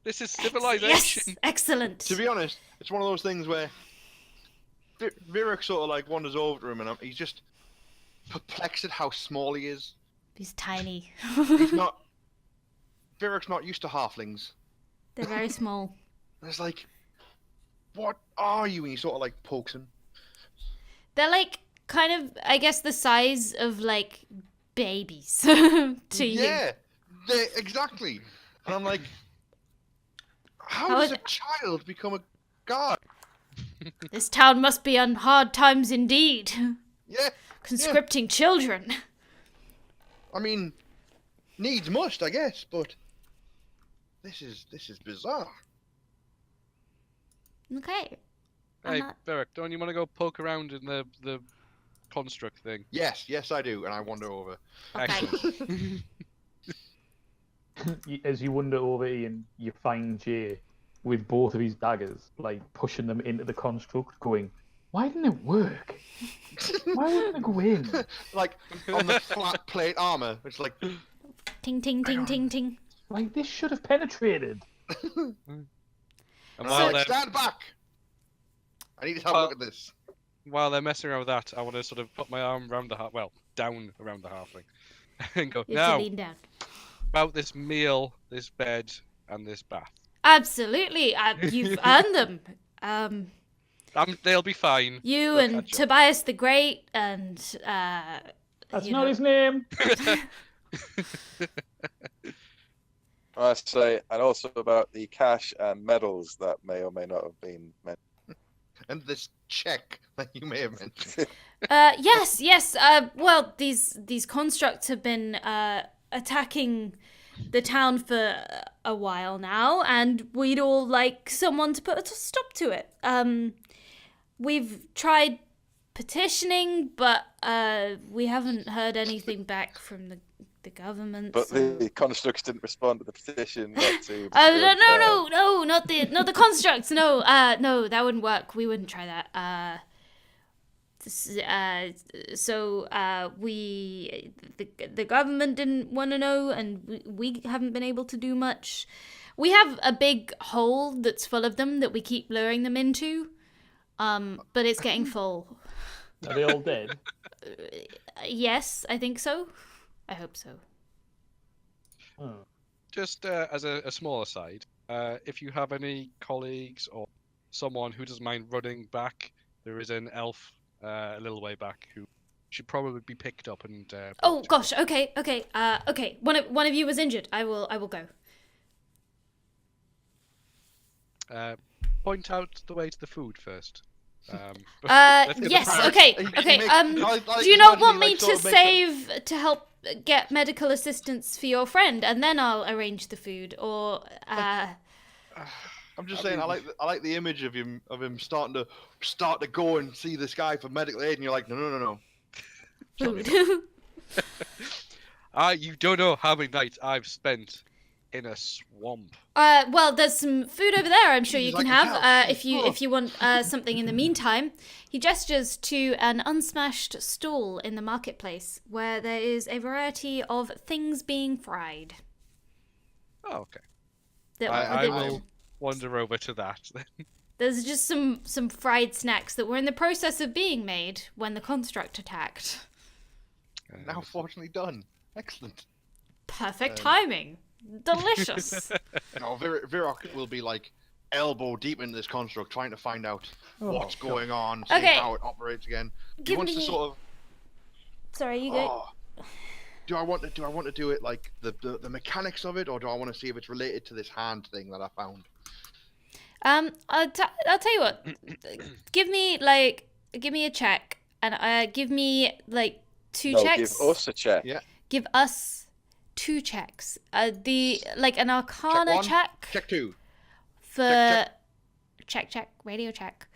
This is Yes. civilization. Excellent. To be honest, it's one of those things where Virak sort of like wanders over to him, and he's just perplexed at how small he is. He's tiny. He's not. Virak's not used to halflings. They're very small. And it's like, what are you? And he sort of like pokes him. They're like kind of, I guess, the size of like babies to you. Yeah, exactly. And I'm like, how How does is- a child become a god? This town must be on hard times indeed. Yeah, Conscripting children. I mean, needs must, I guess, but this is bizarre. Okay. I'm Hey, not- Beric, don't you want to go poke around in the construct thing? Yes, I do, and I wander over. Okay. Excellent. as you wander over, Ian, you find Jay with both of his daggers, like pushing them into the construct, going, "Why didn't it work? Why wouldn't it go in?" Like on the flat plate armor, it's like Ting, ting, ting, ting, ting. Like, this should have penetrated. And and while I'm like, they're, stand back. I need to have a look at this. while they're messing around with that, I want to sort of put my arm around the down around the halfling, and go, You have now, to lean down. about this meal, this bed, and this bath. Absolutely. You've earned them. They'll be fine. You They'll and catch up. Tobias the Great and That's you not know. his name. I say, and also about the cash and medals that may or may not have been meant. And this check that you may have mentioned. yes. Well, these constructs have been attacking the town for a while now, and we'd all like someone to put a stop to it. We've tried petitioning, but we haven't heard anything back from the government. But so- the constructs didn't respond to the petition. Not to no, not the constructs. No, no, that wouldn't work. We wouldn't try that. The government didn't want to know, and we haven't been able to do much. We have a big hole that's full of them that we keep luring them into, but it's getting full. Are they all dead? Yes, I think so. I hope so. Oh. Just as a small aside, if you have any colleagues or someone who doesn't mind running back, there is an elf a little way back who should probably be picked up and. Oh gosh. Okay. One of you was injured. I will go. Point out the way to the food first. Let's get the Yes. priority. Okay. Can you Okay. make- Do you not imagine want you, me like, to sort of make save to help get medical assistance for your friend, and then I'll arrange the food, or I'm just saying, I like the image of him starting to go and see this guy for medical aid, and you're like, no. food. You don't know how many nights I've spent in a swamp. Well, there's some food over there. I'm sure you He's can like a have cow. if you want something in the meantime. He gestures to an unsmashed stall in the marketplace where there is a variety of things being fried. Oh, okay. That- I will wander over to that then. There's just some fried snacks that were in the process of being made when the construct attacked. Now, fortunately done. Excellent. Perfect timing. Delicious. No, Virok will be like elbow deep into this construct, trying to find out what's God. going on, seeing Okay. how it operates again. He Give wants to me- sort of. Sorry, you go. Oh, do I want to do it like the mechanics of it, or do I want to see if it's related to this hand thing that I found? I'll tell you what. give me a check, and give me like two No, checks. give us a check. Yeah. Give us 2 checks. An Arcana one. check Check 2. for check radio check.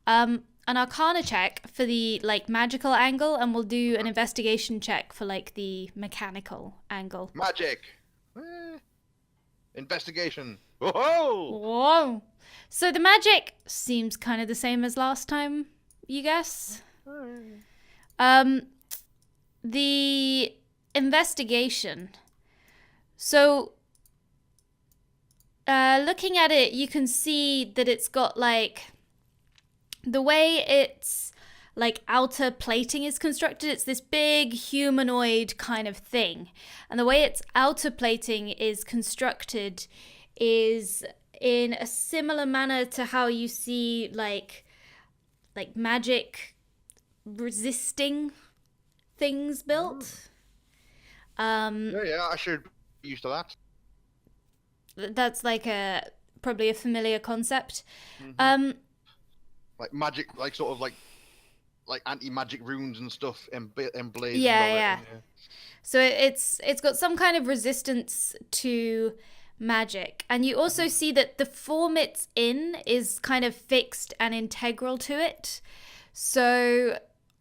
An Arcana check for the like magical angle, and we'll do an investigation check for like the mechanical angle. Magic. Investigation. Whoa! Whoa! So the magic seems kind of the same as last time, you guess. The investigation. So, looking at it, you can see that it's got like the way its like outer plating is constructed. It's this big humanoid kind of thing, and the way its outer plating is constructed is in a similar manner to how you see like magic resisting things built. Yeah, I should be used to that. That's like probably a familiar concept. Like magic, like sort of like anti-magic runes and stuff emblazoned. Yeah. on it. So it's got some kind of resistance to magic, and you also see that the form it's in is kind of fixed and integral to it. So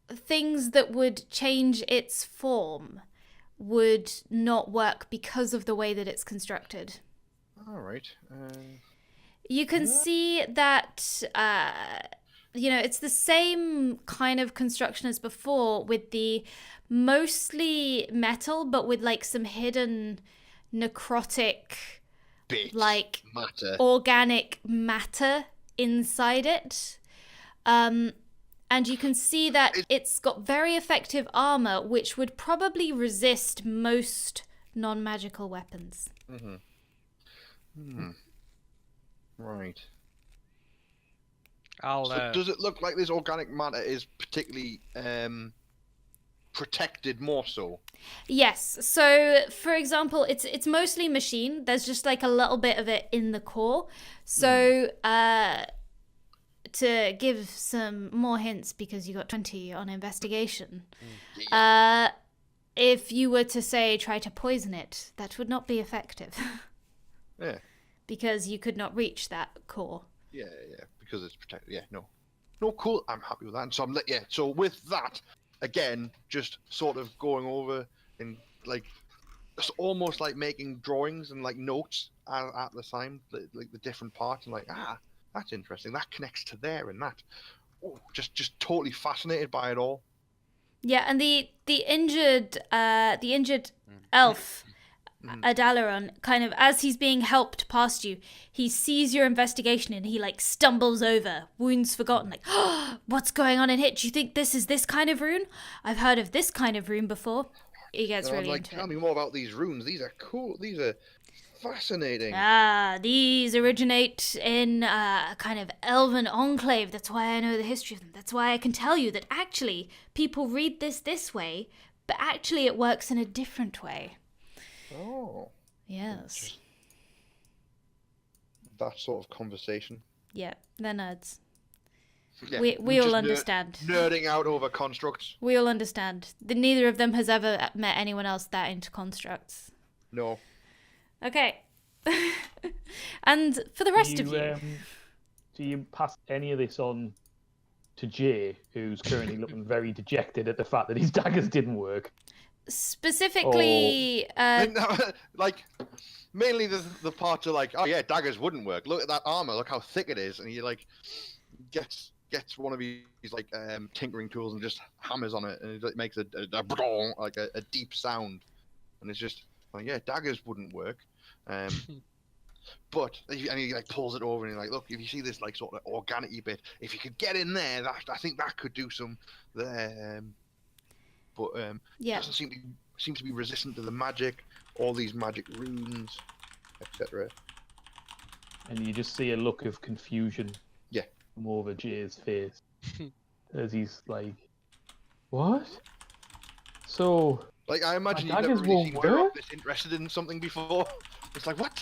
things that would change its form would not work because of the way that it's constructed. All right. You can see that, it's the same kind of construction as before, with the mostly metal, but with like some hidden necrotic, Bits, like matter. organic matter inside it. And you can see that it's got very effective armor, which would probably resist most non-magical weapons. Right. I'll. Does it look like this organic matter is particularly protected more so? Yes. So, for example, it's mostly machine. There's just like a little bit of it in the core. So, to give some more hints, because you got 20 on investigation, if you were to say try to poison it, that would not be effective. Yeah. Because you could not reach that core. Yeah, because it's protected. Yeah, no, cool. I'm happy with that. And so so with that, again, just sort of going over and like, it's almost like making drawings and like notes at the time, like the different parts, and like, that's interesting. That connects to there and that. Oh, just totally fascinated by it all. Yeah, and the injured elf, Adalaron, kind of as he's being helped past you, he sees your investigation and he like stumbles over, wounds forgotten, like, what's going on in here? Do you think this is this kind of rune? I've heard of this kind of rune before. He gets And really I'm like, into tell it. me more about these runes. These are cool. These are fascinating. These originate in a kind of elven enclave. That's why I know the history of them. That's why I can tell you that actually people read this way, but actually it works in a different way. Oh. Yes. That sort of conversation. Yeah, they're nerds. Yeah, We all just understand. Nerding out over constructs. We all understand. Neither of them has ever met anyone else that into constructs. No. Okay. And for the rest of you. Do you pass any of this on to Jay, who's currently looking very dejected at the fact that his daggers didn't work? Specifically, Like, mainly the parts are like, oh yeah, daggers wouldn't work. Look at that armor. Look how thick it is. And he like gets one of his like tinkering tools and just hammers on it, and it makes a deep sound. And it's just like, yeah, daggers wouldn't work. But and he like pulls it over and he's like, look, if you see this like sort of organic-y bit, if you could get in there, I think that could do some there. But yeah. doesn't seem to be resistant to the magic, all these magic runes, etc. And you just see a look of confusion come over Jay's face as he's like, what? So Like, I imagine my you've never daggers really won't seen Geralt work? this interested in something before. It's like, what?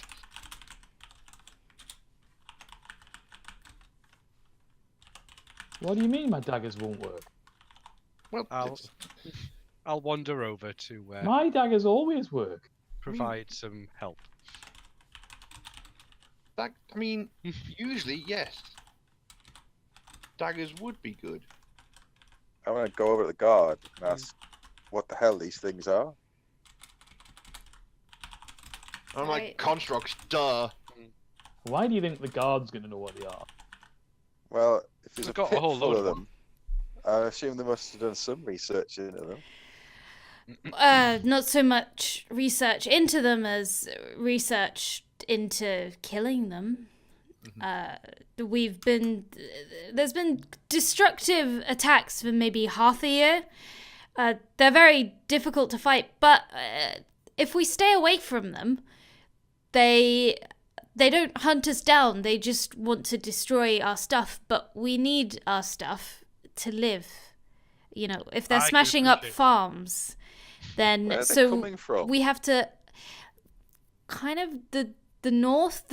What do you mean my daggers won't work? Well, I'll wander over to My daggers always work. provide some help. I mean, usually, yes. Daggers would be good. I want to go over to the guard and ask what the hell these things are. I'm Right. like, constructs, duh. Why do you think the guard's going to know what they are? Well, if there's We've a got a pit whole full load of of them, I assume they must have done some research into them. Not so much research into them as research into killing them. There's been destructive attacks for maybe half a year. They're very difficult to fight, but if we stay away from them, they don't hunt us down. They just want to destroy our stuff, but we need our stuff to live. You know, if they're I can smashing up appreciate that. farms, then Where are they so coming from? we have to kind of the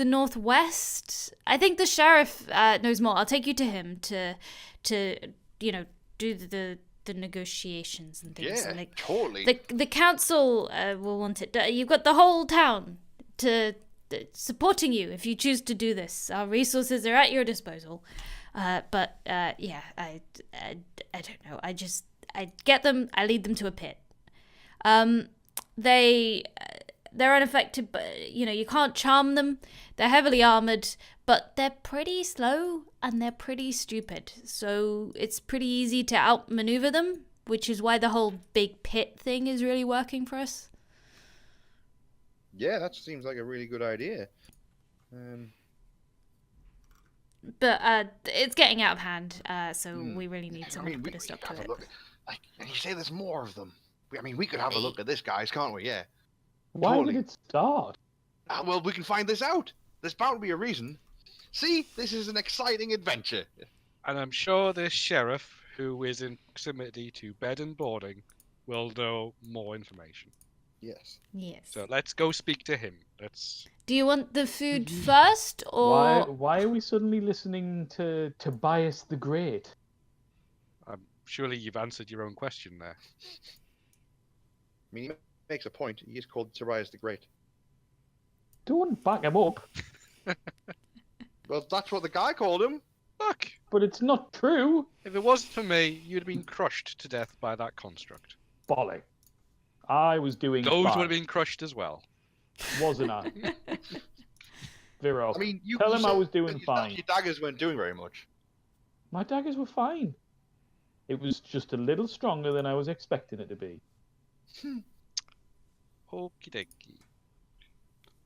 northwest. I think the sheriff knows more. I'll take you to him to do the negotiations and things. Yeah, And, like, totally. the council will want it. You've got the whole town supporting you if you choose to do this. Our resources are at your disposal. But yeah, I don't know. I get them. I lead them to a pit. they're unaffected, but you can't charm them. They're heavily armored, but they're pretty slow and they're pretty stupid. So it's pretty easy to outmaneuver them, which is why the whole big pit thing is really working for us. Yeah, that seems like a really good idea. But it's getting out of hand, so we really need I someone mean, to we put a stop could to have it. a look. Like, and you say there's more of them. We could have a look at this, guys, can't we? Yeah. Why Totally. did it start? Well, we can find this out. There's bound to be a reason. See, this is an exciting adventure. And I'm sure this sheriff, who is in proximity to bed and boarding, will know more information. Yes. Yes. So let's go speak to him. Do you want the food first, or Why are we suddenly listening to Tobias the Great? Surely you've answered your own question there. I mean, he makes a point. He is called Tobias the Great. Don't back him up. Well, that's what the guy called him. Look, But it's not true. if it wasn't for me, you'd have been crushed to death by that construct. Bolly. I was doing Those would fine, have been crushed as well. wasn't I? Vero, I mean, tell him I said was doing that fine. your daggers weren't doing very much. My daggers were fine. It was just a little stronger than I was expecting it to be. Okie dokie.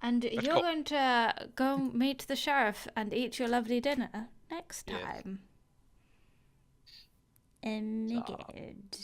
and Let's you're go. going to go meet the sheriff and eat your lovely dinner next Yes. time. Ah. Good.